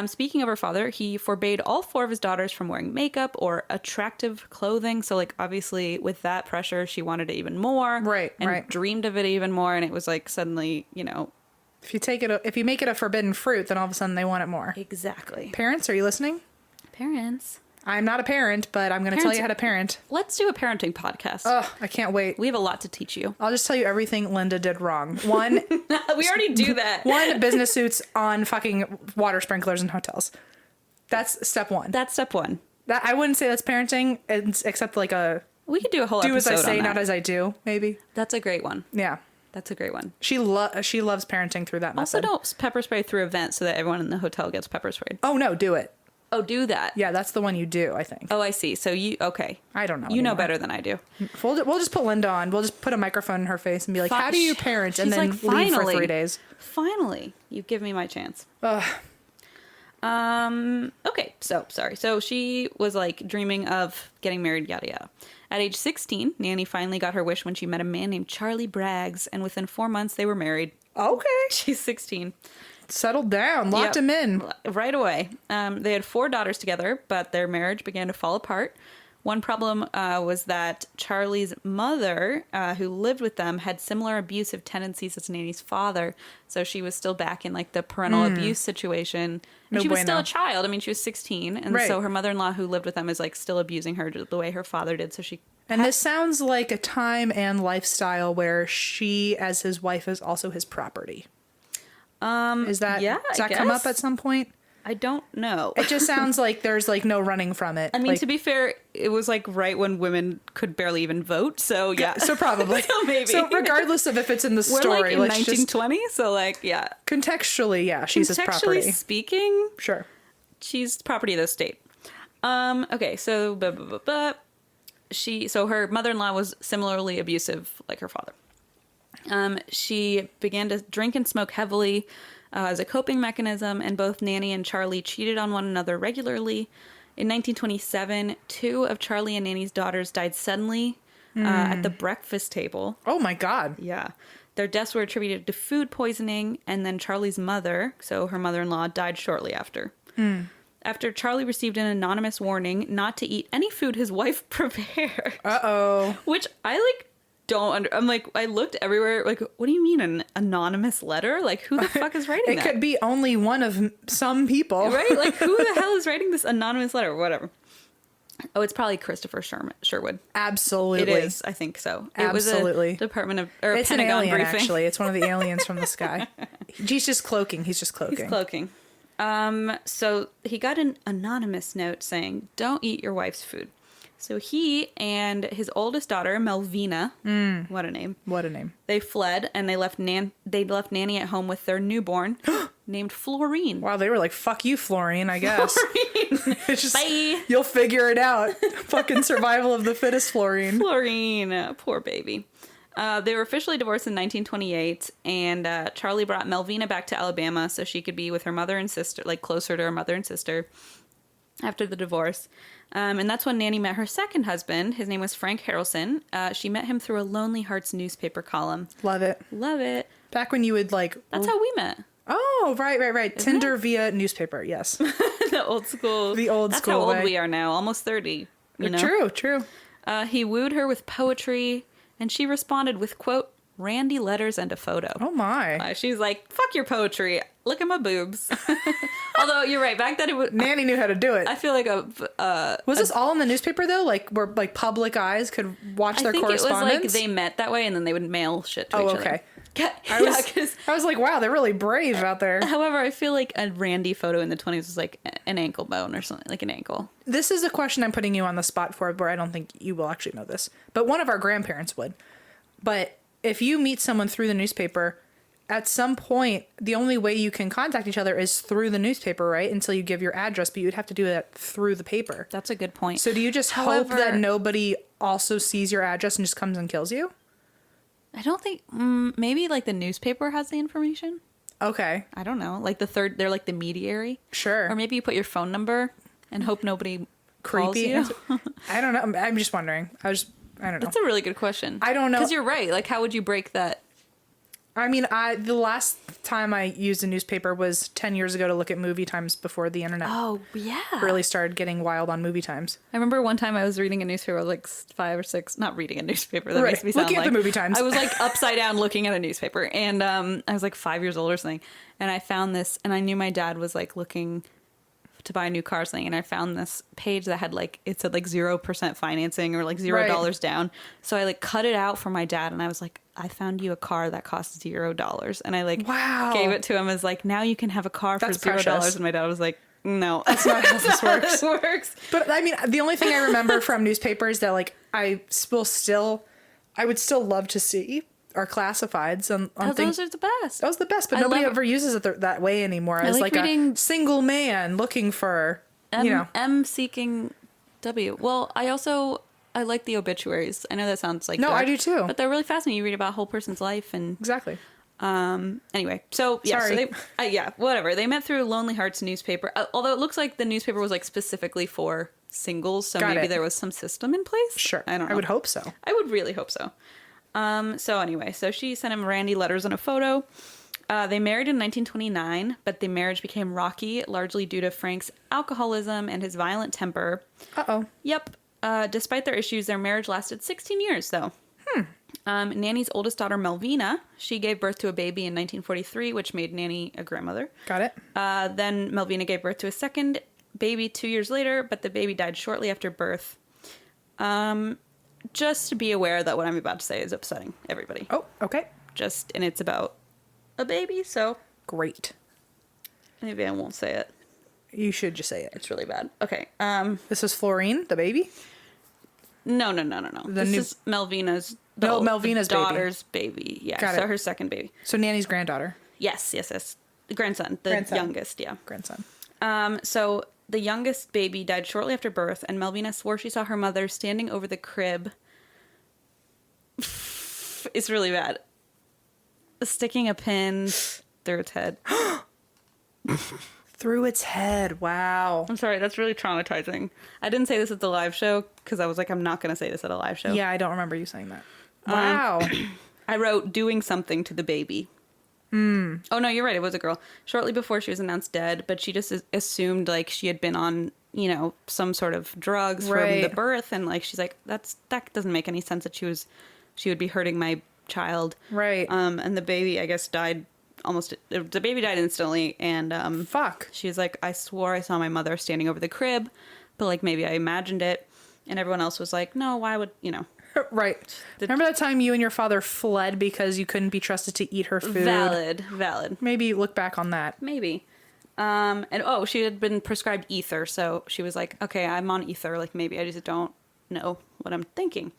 Speaking of her father, he forbade all 4 of his daughters from wearing makeup or attractive clothing. So, like, obviously, with that pressure, she wanted it even more. Right, and right. dreamed of it even more. And it was like suddenly, If you make it a forbidden fruit, then all of a sudden they want it more. Exactly. Parents, are you listening? Parents. I'm not a parent, but I'm going to tell you how to parent. Let's do a parenting podcast. Oh, I can't wait. We have a lot to teach you. I'll just tell you everything Linda did wrong. One, We already do that. 1, business suits on fucking water sprinklers in hotels. That's step 1. That's step 1. That I wouldn't say that's parenting, except like a We could do a whole do as episode I say, on that. not as I do, maybe. That's a great one. Yeah. That's a great one. She loves parenting through that Also, method. don't pepper spray through a vent so that everyone in the hotel gets pepper sprayed. Oh, no, do it. Oh, do that. Yeah, that's the one you do, I think. Oh, I see. So okay. I don't know. You know anymore. better than I do. We'll just put Linda on. We'll just put a microphone in her face and be like, how do you parent? And She's then like, leave for finally. 3 days. Finally, you give me my chance. Ugh. Okay, so she was like dreaming of getting married, yada yada. At age 16, Nannie finally got her wish when she met a man named Charlie Braggs, and within 4 months they were married. Okay. She's 16. Settled down. Locked Yep. him in. Right away. They had 4 daughters together, but their marriage began to fall apart. One problem was that Charlie's mother, who lived with them, had similar abusive tendencies as Nannie's father. So she was still back in like the parental abuse situation. And No she was still bueno. a child. I mean, she was 16. And Right. so her mother-in-law who lived with them is like still abusing her the way her father did. So she... And this sounds like a time and lifestyle where she, as his wife, is also his property. Does that come up at some point? I don't know. It just sounds like there's like no running from it. I mean, like, to be fair, it was like right when women could barely even vote. So yeah. so probably. So maybe. So regardless of if it's in the We're story, like in let's just 1920. So like, yeah. contextually, yeah, she's his property. Contextually speaking, Sure. she's property of the state. Okay, so her mother-in-law was similarly abusive like her father. She began to drink and smoke heavily as a coping mechanism, and both Nannie and Charlie cheated on one another regularly. In 1927, 2 of Charlie and Nannie's daughters died suddenly at the breakfast table. Oh my God. Yeah. Their deaths were attributed to food poisoning, and then Charlie's mother, so her mother-in-law, died shortly after. After Charlie received an anonymous warning not to eat any food his wife prepared. Uh-oh. Which I I'm like, I looked everywhere, like, what do you mean an anonymous letter? Like, who the fuck is writing It that? could be only one of some people. Right? Like, who the hell is writing this anonymous letter or whatever? Oh, it's probably Christopher Sherwood. Absolutely. It is, I think so. Absolutely. It was a Department of, or It's Pentagon an alien, briefing. actually. It's one of the aliens from the sky. He's just cloaking. He's Cloaking. So he got an anonymous note saying, "Don't eat your wife's food." So he and his oldest daughter, Melvina, what a name. What a name. They fled and they left Nannie at home with their newborn named Florine. Wow, they were like, fuck you, Florine, I guess. It's just, Bye. you'll figure it out. Fucking survival of the fittest, Florine. Florine, poor baby. They were officially divorced in 1928, and Charlie brought Melvina back to Alabama so she could be with her mother and sister, like closer to her mother and sister, after the divorce. And that's when Nannie met her second husband. His name was Frank Harrelson. She met him through a Lonely Hearts newspaper column. Love it. Love it. Back when you would like... That's how we met. Oh, right. Tinder via newspaper, yes. The old school. The old That's school how old way. we are now. Almost 30. You know? True. He wooed her with poetry, and she responded with, quote, randy letters and a photo. Oh my. She's like, fuck your poetry. Look at my boobs. Although, you're right. Back then, it was... Nannie knew how to do it. I feel like Was this all in the newspaper, though? Like, where like public eyes could watch their correspondence? I think it was like they met that way, and then they would mail shit to each other. Okay. Yeah, I was like, wow, they're really brave out there. However, I feel like a randy photo in the 20s was like an ankle bone or something, like an ankle. This is a question I'm putting you on the spot for, where I don't think you will actually know this. But one of our grandparents would. But if you meet someone through the newspaper, at some point, the only way you can contact each other is through the newspaper, right? Until you give your address, but you'd have to do that through the paper. That's a good point. So do you just hope that nobody also sees your address and just comes and kills you? I don't think, maybe like the newspaper has the information. Okay. I don't know. Like they're like the mediary. Sure. Or maybe you put your phone number and hope nobody calls you. I don't know. I'm just wondering. I don't know. That's a really good question. I don't know. Because you're right. Like, how would you break that? I mean, the last time I used a newspaper was 10 years ago to look at movie times before the internet really started getting wild on movie times. I remember one time I was reading a newspaper, like 5 or 6, not reading a newspaper. That makes me sound looking at the movie times. I was like upside down looking at a newspaper, and I was like 5 years old or something, and I found this, and I knew my dad was like looking to buy a new car or something, and I found this page that had like, it said like 0% financing or like $0 down. So I like cut it out for my dad, and I was like, I found you a car that costs $0, and I like gave it to him as like, now you can have a car for $0. And my dad was like, no, that's not how this works. But I mean, the only thing I remember from newspapers that like I would still love to see are classifieds on things. Those are the best. That was the best, but nobody ever uses it that way anymore. As like a single man looking for, M seeking W. Well, I like the obituaries. I know that sounds like no, dark, I do too. but they're really fascinating. You read about a whole person's life and exactly. Anyway, so yeah, Sorry. so whatever. They met through Lonely Hearts newspaper. Although it looks like the newspaper was like specifically for singles, so maybe there was some system in place. Sure, I don't know. I would hope so. I would really hope so. So anyway, so she sent him Randy letters and a photo. They married in 1929, but the marriage became rocky, largely due to Frank's alcoholism and his violent temper. Uh-oh. Yep. Despite their issues, their marriage lasted 16 years, though. Nannie's oldest daughter, Melvina, she gave birth to a baby in 1943, which made Nannie a grandmother. Got it. Then Melvina gave birth to a second baby 2 years later, but the baby died shortly after birth. Just be aware that what I'm about to say is upsetting everybody. Oh, okay. And it's about a baby, so... Great. Maybe I won't say it. You should just say it. It's really bad. Okay. This is Florine, the baby? No. This is Melvina's... Melvina's daughter's baby. Yeah, Got so it. her second baby. So Nannie's granddaughter. Yes. The grandson. Youngest, yeah. Grandson. So the youngest baby died shortly after birth, and Melvina swore she saw her mother standing over the crib. It's really bad. Sticking a pin through its head. Through its head. Wow. I'm sorry, that's really traumatizing. I didn't say this at the live show because I was like, I'm not going to say this at a live show. Yeah, I don't remember you saying that. Wow. I wrote doing something to the baby. Oh, no, you're right. It was a girl. Shortly before she was announced dead, but she just assumed like she had been on, some sort of drugs from the birth. And like, she's like, that doesn't make any sense that she would be hurting my child. Right. And the baby, I guess, died the baby died instantly. And, fuck. She was like, I swore I saw my mother standing over the crib, but like maybe I imagined it. And everyone else was like, no, why would, Right. Remember that time you and your father fled because you couldn't be trusted to eat her food? Valid. Maybe look back on that. Maybe. She had been prescribed ether, so she was like, okay, I'm on ether. Like, maybe I just don't know what I'm thinking.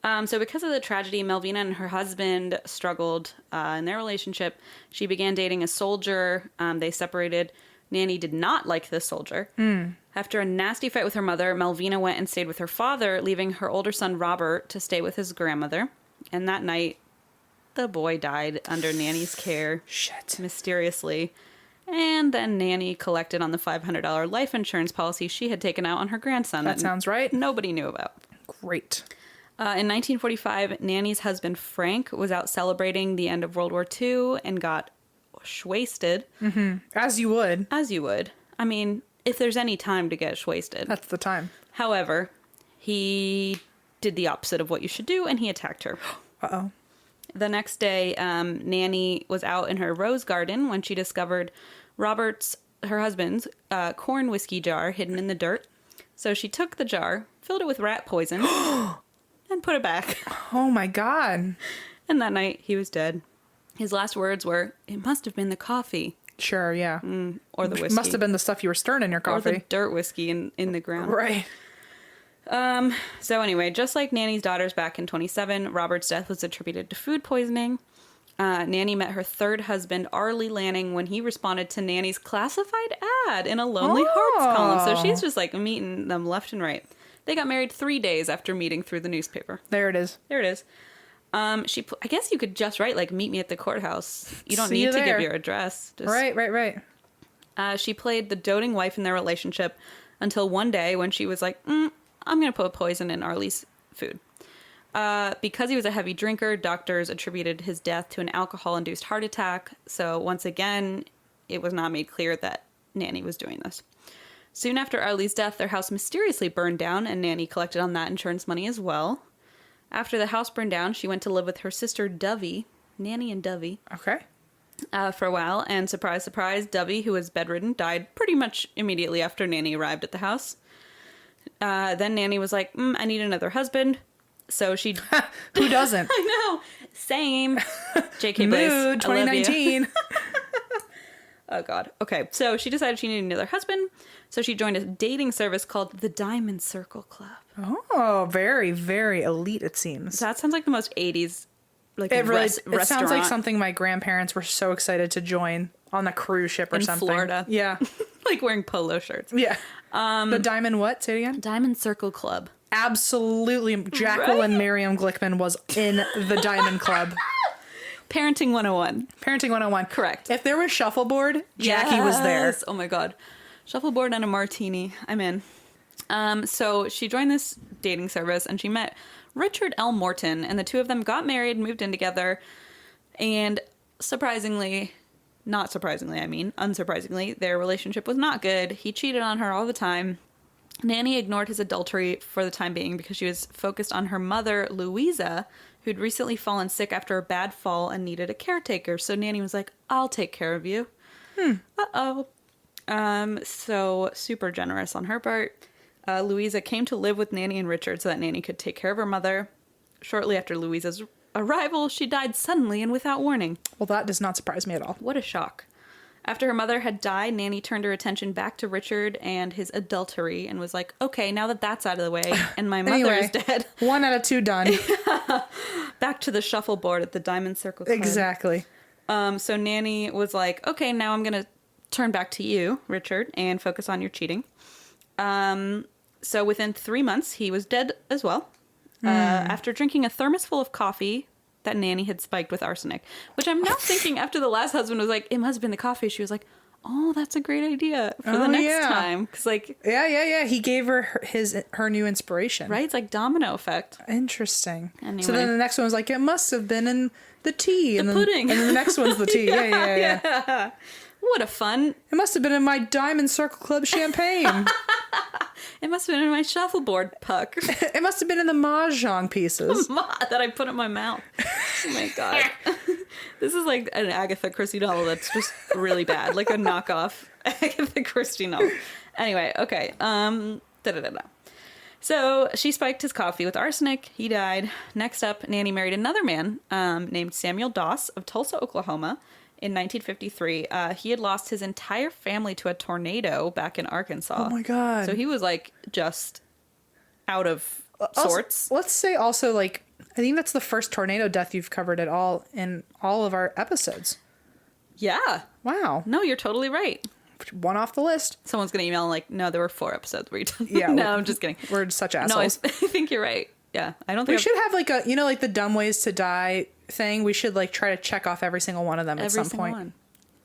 So because of the tragedy, Melvina and her husband struggled in their relationship. She began dating a soldier. They separated. Nannie did not like this soldier. After a nasty fight with her mother, Melvina went and stayed with her father, leaving her older son, Robert, to stay with his grandmother. And that night, the boy died under Nannie's care. Shit. Mysteriously. And then Nannie collected on the $500 life insurance policy she had taken out on her grandson. That sounds right. Nobody knew about. Great. In 1945, Nannie's husband, Frank, was out celebrating the end of World War II and got shwasted. Mm-hmm. As you would. As you would. I mean, if there's any time to get shwasted. That's the time. However, he did the opposite of what you should do, and he attacked her. Uh-oh. The next day, Nannie was out in her rose garden when she discovered her husband's, corn whiskey jar hidden in the dirt. So she took the jar, filled it with rat poison, and put it back. Oh my God. And that night, he was dead. His last words were, "It must have been the coffee." Sure, yeah. Or the whiskey. Must have been the stuff you were stirring in your coffee. Or the dirt whiskey in the ground. Right. So anyway, just like Nannie's daughters back in 27, Robert's death was attributed to food poisoning. Nannie met her third husband, Arlie Lanning, when he responded to Nannie's classified ad in a Lonely Hearts column. So she's just like meeting them left and right. They got married 3 days after meeting through the newspaper. There it is. There it is. I guess you could just write like "meet me at the courtmise." You don't need to give your address. Just, right. She played the doting wife in their relationship until one day when she was like, "I'm going to put poison in Arlie's food." Because he was a heavy drinker, doctors attributed his death to an alcohol-induced heart attack. So once again, it was not made clear that Nannie was doing this. Soon after Arlie's death, their house mysteriously burned down, and Nannie collected on that insurance money as well. After the house burned down, she went to live with her sister Dovey, Nannie and Dovey. Okay. For a while, and surprise, surprise, Dovey, who was bedridden, died pretty much immediately after Nannie arrived at the house. Then Nannie was like, I need another husband. So she... Who doesn't? I know. Same. JK Blaze. Mood 2019. Oh, God. Okay. So she decided she needed another husband. So she joined a dating service called the Diamond Circle Club. Oh, very, very elite, it seems. That sounds like the most 80s like it really restaurant. It sounds like something my grandparents were so excited to join on a cruise ship or in something. Florida. Yeah. Like wearing polo shirts. Yeah. The Diamond what? Say it again. Diamond Circle Club. Absolutely. Jacqueline Miriam Glickman was in the Diamond Club. Parenting 101. Parenting 101. Correct. If there was shuffleboard, Jackie was there. Oh my God. Shuffleboard and a martini. I'm in. So she joined this dating service and she met Richard L. Morton, and the two of them got married, moved in together, and unsurprisingly, their relationship was not good. He cheated on her all the time. Nannie ignored his adultery for the time being because she was focused on her mother, Louisa, who'd recently fallen sick after a bad fall and needed a caretaker. So Nannie was like, I'll take care of you. Uh-oh. So super generous on her part. Louisa came to live with Nannie and Richard so that Nannie could take care of her mother. Shortly after Louisa's arrival, she died suddenly and without warning. Well, that does not surprise me at all. What a shock. After her mother had died, Nannie turned her attention back to Richard and his adultery and was like, okay, now that that's out of the way and my mother is dead. 1 out of 2 done. Back to the shuffleboard at the Diamond Circle Club. Exactly. So Nannie was like, okay, now I'm going to turn back to you, Richard, and focus on your cheating. So within 3 months, he was dead as well. After drinking a thermos full of coffee that Nannie had spiked with arsenic, which I'm now thinking after the last husband was like, it must have been the coffee. She was like, oh, that's a great idea for the next time. Cause like, yeah. He gave her her new inspiration. Right. It's like domino effect. Interesting. Anyway. So then the next one was like, it must have been in the tea. The pudding. And then the next one's the tea. Yeah. What a fun. It must have been in my Diamond Circle Club champagne. It must have been in my shuffleboard puck. It must have been in the mahjong pieces. That I put in my mouth. Oh my God. This is like an Agatha Christie novel that's just really bad. Like a knockoff Agatha Christie novel. Anyway, okay. So she spiked his coffee with arsenic. He died. Next up, Nannie married another man named Samuel Doss of Tulsa, Oklahoma. In 1953, he had lost his entire family to a tornado back in Arkansas. Oh my God. So he was like just out of sorts. Let's say also, like, I think that's the first tornado death you've covered at all in all of our episodes. Yeah. Wow. No, you're totally right. 1 off the list. Someone's going to email like, no, there were 4 episodes where you did. Yeah. No, I'm just kidding. We're such assholes. No, I think you're right. Yeah. I don't think we should have like a, like the dumb ways to die thing. We should like try to check off every single one of them at some point. One.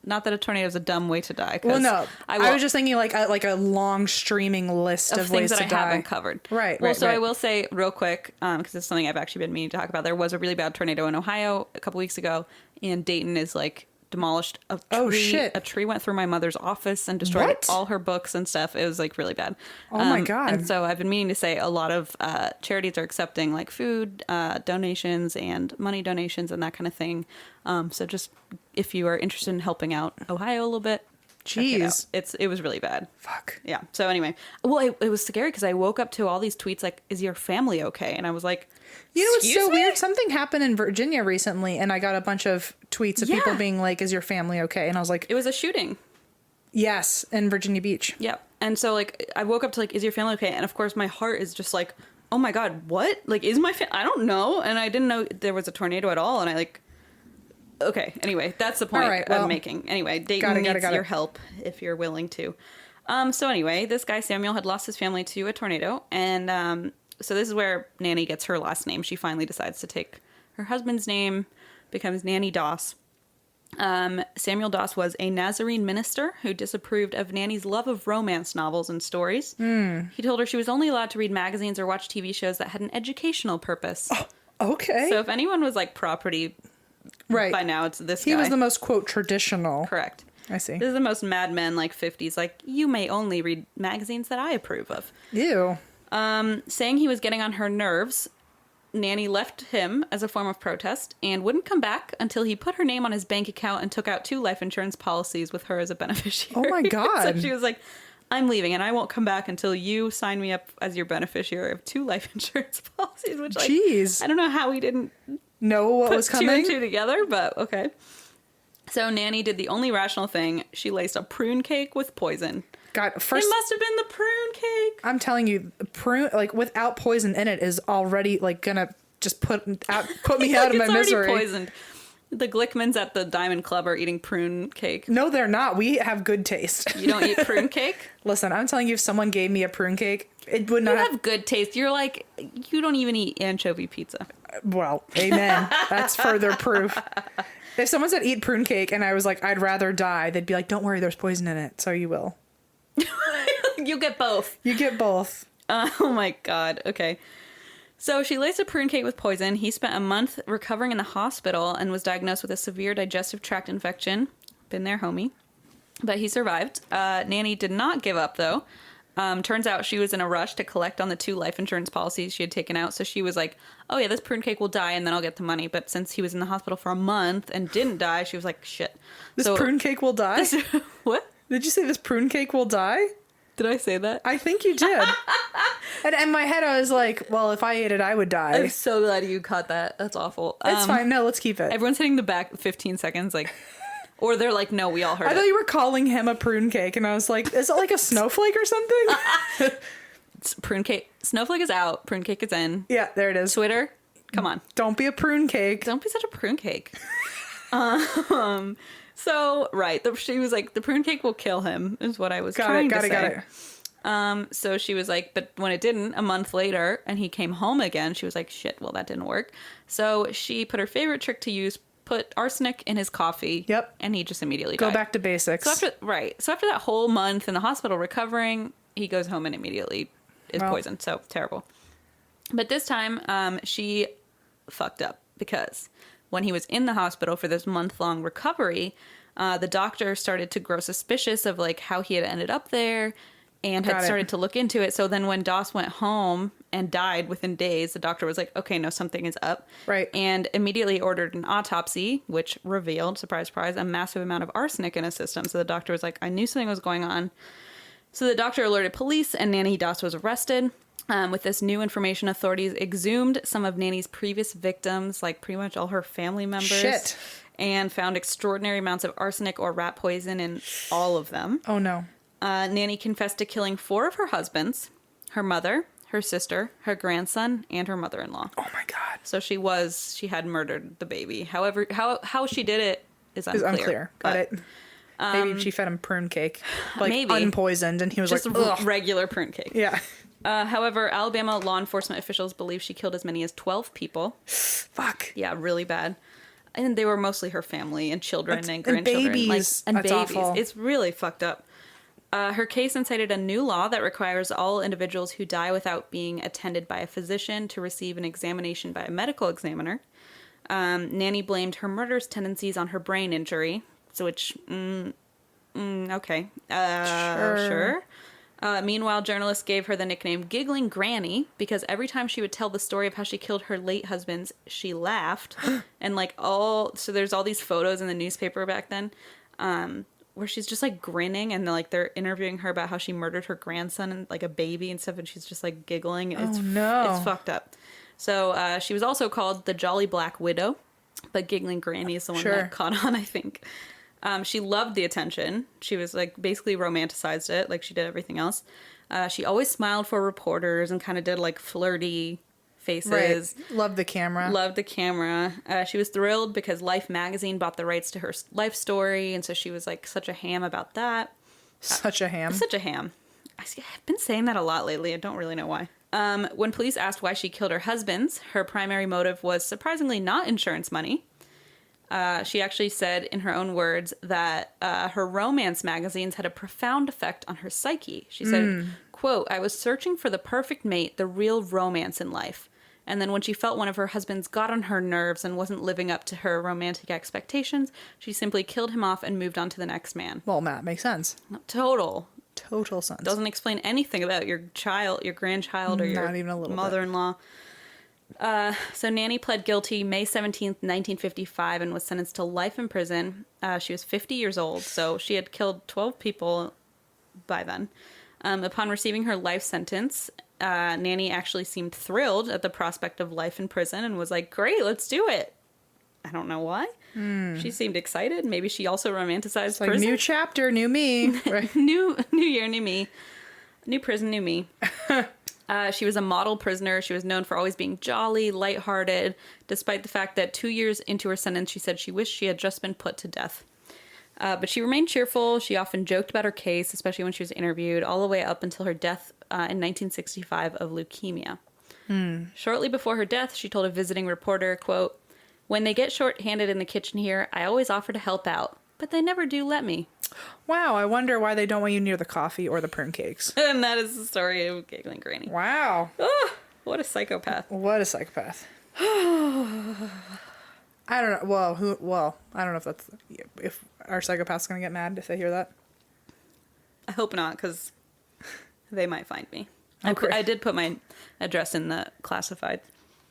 Not that a tornado is a dumb way to die. Well, no, I was just thinking like a long streaming list of ways things that to I die. haven't covered. Right. Well, I will say real quick because it's something I've actually been meaning to talk about. There was a really bad tornado in Ohio a couple weeks ago, and Dayton is like demolished a tree. Oh shit! A tree went through my mother's office and destroyed all her books and stuff. It was like really bad. Oh my God! And so I've been meaning to say a lot of charities are accepting like food donations and money donations and that kind of thing. So just if you are interested in helping out Ohio a little bit, jeez, it was really bad. Fuck. Yeah. So anyway, well, it was scary because I woke up to all these tweets like, "Is your family okay?" And I was like, you know, it's so weird. Something happened in Virginia recently, and I got a bunch of tweets of people being like, "Is your family okay?" And I was like, "It was a shooting." Yes, in Virginia Beach. Yep. And so like I woke up to like, "Is your family okay?" And of course, my heart is just like, "Oh my God, what? Like, is my I don't know." And I didn't know there was a tornado at all, and I like Okay, anyway, that's the point All right, well, I'm making. Anyway, Dayton needs your help if you're willing to. So anyway, this guy, Samuel, had lost his family to a tornado. And so this is where Nannie gets her last name. She finally decides to take her husband's name, becomes Nannie Doss. Samuel Doss was a Nazarene minister who disapproved of Nannie's love of romance novels and stories. He told her she was only allowed to read magazines or watch TV shows that had an educational purpose. Oh, okay. So if anyone was like property... Right. By now, it's this guy. He was the most, quote, traditional. Correct. I see. This is the most Mad Men, like 50s. Like, you may only read magazines that I approve of. Ew. Saying he was getting on her nerves, Nannie left him as a form of protest and wouldn't come back until he put her name on his bank account and took out 2 life insurance policies with her as a beneficiary. Oh, my God. So she was like, I'm leaving and I won't come back until you sign me up as your beneficiary of 2 life insurance policies, which, like, jeez. I don't know how we didn't... know what was coming. 2 and 2 together, but okay. So Nannie did the only rational thing. She laced a prune cake with poison. God, first, it must have been the prune cake. I'm telling you, prune, like, without poison in it is already, like, gonna just put me out of my misery. Poisoned. The Glickmans at the Diamond Club are eating prune cake. No, they're not. We have good taste. You don't eat prune cake? Listen, I'm telling you, if someone gave me a prune cake, it would not have good taste. You're like, you don't even eat anchovy pizza. Well, amen. That's further proof. If someone said eat prune cake and I was like, I'd rather die, they'd be like, don't worry, there's poison in it. So you will. You get both. You get both. Oh my God. Okay. So she laced a prune cake with poison. He spent a month recovering in the hospital and was diagnosed with a severe digestive tract infection. Been there, homie. But he survived. Nannie did not give up, though. Turns out she was in a rush to collect on the 2 life insurance policies she had taken out. So she was like, oh yeah, this prune cake will die and then I'll get the money. But since he was in the hospital for a month and didn't die, she was like, shit. This prune cake will die? What? Did you say this prune cake will die? Did I say that? I think you did. And in my head, I was like, well, if I ate it, I would die. I'm so glad you caught that. That's awful. It's fine. No, let's keep it. Everyone's hitting the back 15 seconds, like... Or they're like, no, we all heard it. I thought you were calling him a prune cake, and I was like, is it like a snowflake or something? Prune cake. Snowflake is out. Prune cake is in. Yeah, there it is. Twitter, come on. Don't be a prune cake. Don't be such a prune cake. So, right. She was like, the prune cake will kill him, is what I was trying to say. Got it. So she was like, but when it didn't, a month later, and he came home again, she was like, shit, well, that didn't work. So she put her favorite trick to use, put arsenic in his coffee. Yep. And he just immediately died. Go back to basics. So after that whole month in the hospital recovering, he goes home and immediately is poisoned. So terrible. But this time, she fucked up because when he was in the hospital for this month-long recovery, the doctor started to grow suspicious of like how he had ended up there and had started to look into it. So then when Doss went home and died within days, the doctor was like, okay, no, something is up. Right. And immediately ordered an autopsy, which revealed, surprise, surprise, a massive amount of arsenic in his system. So the doctor was like, I knew something was going on. So the doctor alerted police and Nannie Doss was arrested. With this new information, authorities exhumed some of Nannie's previous victims, like pretty much all her family members. Shit. And found extraordinary amounts of arsenic or rat poison in all of them. Oh, no. Nannie confessed to killing 4 of her husbands, her mother, her sister, her grandson, and her mother-in-law. Oh my God. So she had murdered the baby. However, how she did it is unclear. Got it. Maybe she fed him prune cake, like maybe. Unpoisoned, and he was just like, ugh. Regular prune cake. Yeah. However, Alabama law enforcement officials believe she killed as many as 12 people. Fuck. Yeah, really bad. And they were mostly her family and children and grandchildren. And babies. And That's babies. awful. It's really fucked up. Her case incited a new law that requires all individuals who die without being attended by a physician to receive an examination by a medical examiner. Nannie blamed her murderous tendencies on her brain injury, so which, okay. Sure. Meanwhile, journalists gave her the nickname Giggling Granny because every time she would tell the story of how she killed her late husbands, she laughed. And so there's all these photos in the newspaper back then, where she's just like grinning and they're interviewing her about how she murdered her grandson and like a baby and stuff, and she's just like giggling. It's fucked up. So she was also called the Jolly Black Widow, but Giggling Granny is the one that caught on, I think. She loved the attention. She was like basically romanticized it like she did everything else. She always smiled for reporters and kind of did like flirty faces. Right. Loved the camera. Loved the camera. She was thrilled because Life magazine bought the rights to her life story, and so she was like such a ham about that. Such a ham. Such a ham. I've been saying that a lot lately. I don't really know why. When police asked why she killed her husbands, her primary motive was surprisingly not insurance money. She actually said in her own words that her romance magazines had a profound effect on her psyche. She said, quote, "I was searching for the perfect mate, the real romance in life. And then when she felt one of her husbands got on her nerves and wasn't living up to her romantic expectations, she simply killed him off and moved on to the next man." Well, Matt, makes sense. Total sense. Doesn't explain anything about your child, your grandchild, or Not your even a little mother-in-law. So Nannie pled guilty May 17th, 1955, and was sentenced to life in prison. She was 50 years old, so she had killed 12 people by then. Upon receiving her life sentence, Nannie actually seemed thrilled at the prospect of life in prison and was like, "Great, let's do it." I don't know why. She seemed excited. Maybe she also romanticized Like, prison. new chapter, new me. Right. New year, new me. New prison, new me. She was a model prisoner. She was known for always being jolly, lighthearted, despite the fact that 2 years into her sentence, she said she wished she had just been put to death. But she remained cheerful. She often joked about her case, especially when she was interviewed, all the way up until her death in 1965 of leukemia. Shortly before her death, she told a visiting reporter, quote, "When they get short-handed in the kitchen here, I always offer to help out, but they never do let me." Wow, I wonder why they don't want you near the coffee or the prune cakes. And that is the story of Giggling Granny. Wow. Oh, what a psychopath. What a psychopath. I don't know. Well, I don't know if our psychopath's going to get mad if they hear that. I hope not, because they might find me. Okay. I did put my address in the classified.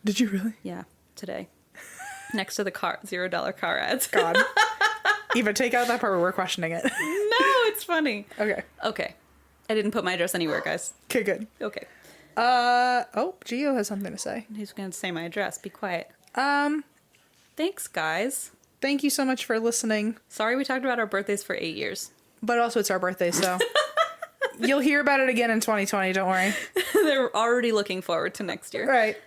Did you really? Yeah, today. Next to the $0 car ads. God. Eva, take out that part where we're questioning it. No, it's funny. Okay. Okay. I didn't put my address anywhere, guys. Okay, good. Okay. Gio has something to say. He's going to say my address. Be quiet. Thanks, guys. Thank you so much for listening. Sorry we talked about our birthdays for 8 years. But also it's our birthday, so you'll hear about it again in 2020, don't worry. They're already looking forward to next year. Right.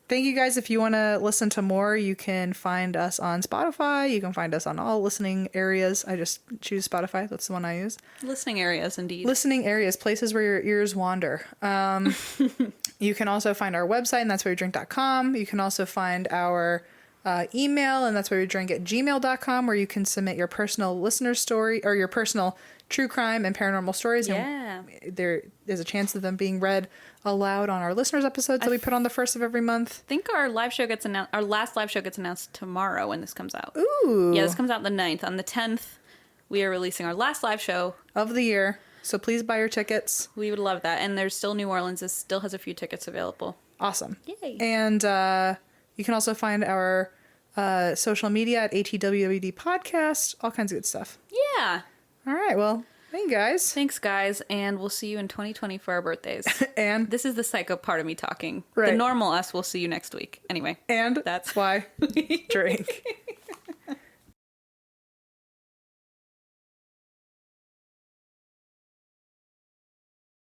Thank you guys. If you want to listen to more, you can find us on Spotify. You can find us on all listening areas. I just choose Spotify. That's the one I use. Listening areas, indeed. Listening areas, places where your ears wander. You can also find our website, and that's where we drink.com. You can also find our email, and that's where we drink at gmail.com, where you can submit your personal listener story or your personal true crime and paranormal stories. Yeah. And there is a chance of them being read aloud on our listeners episodes that we put on the first of every month. I think our live show gets announced. Our last live show gets announced tomorrow when this comes out. Ooh. Yeah, this comes out the 9th. On the 10th, we are releasing our last live show Of the year. So please buy your tickets. We would love that. And there's still New Orleans. It still has a few tickets available. Awesome. Yay. And you can also find our social media at ATWWD Podcast. All kinds of good stuff. Yeah. All right. Well, thank you guys. Thanks, guys. And we'll see you in 2020 for our birthdays. And this is the psycho part of me talking. Right. The normal us will see you next week. Anyway. And that's why we drink.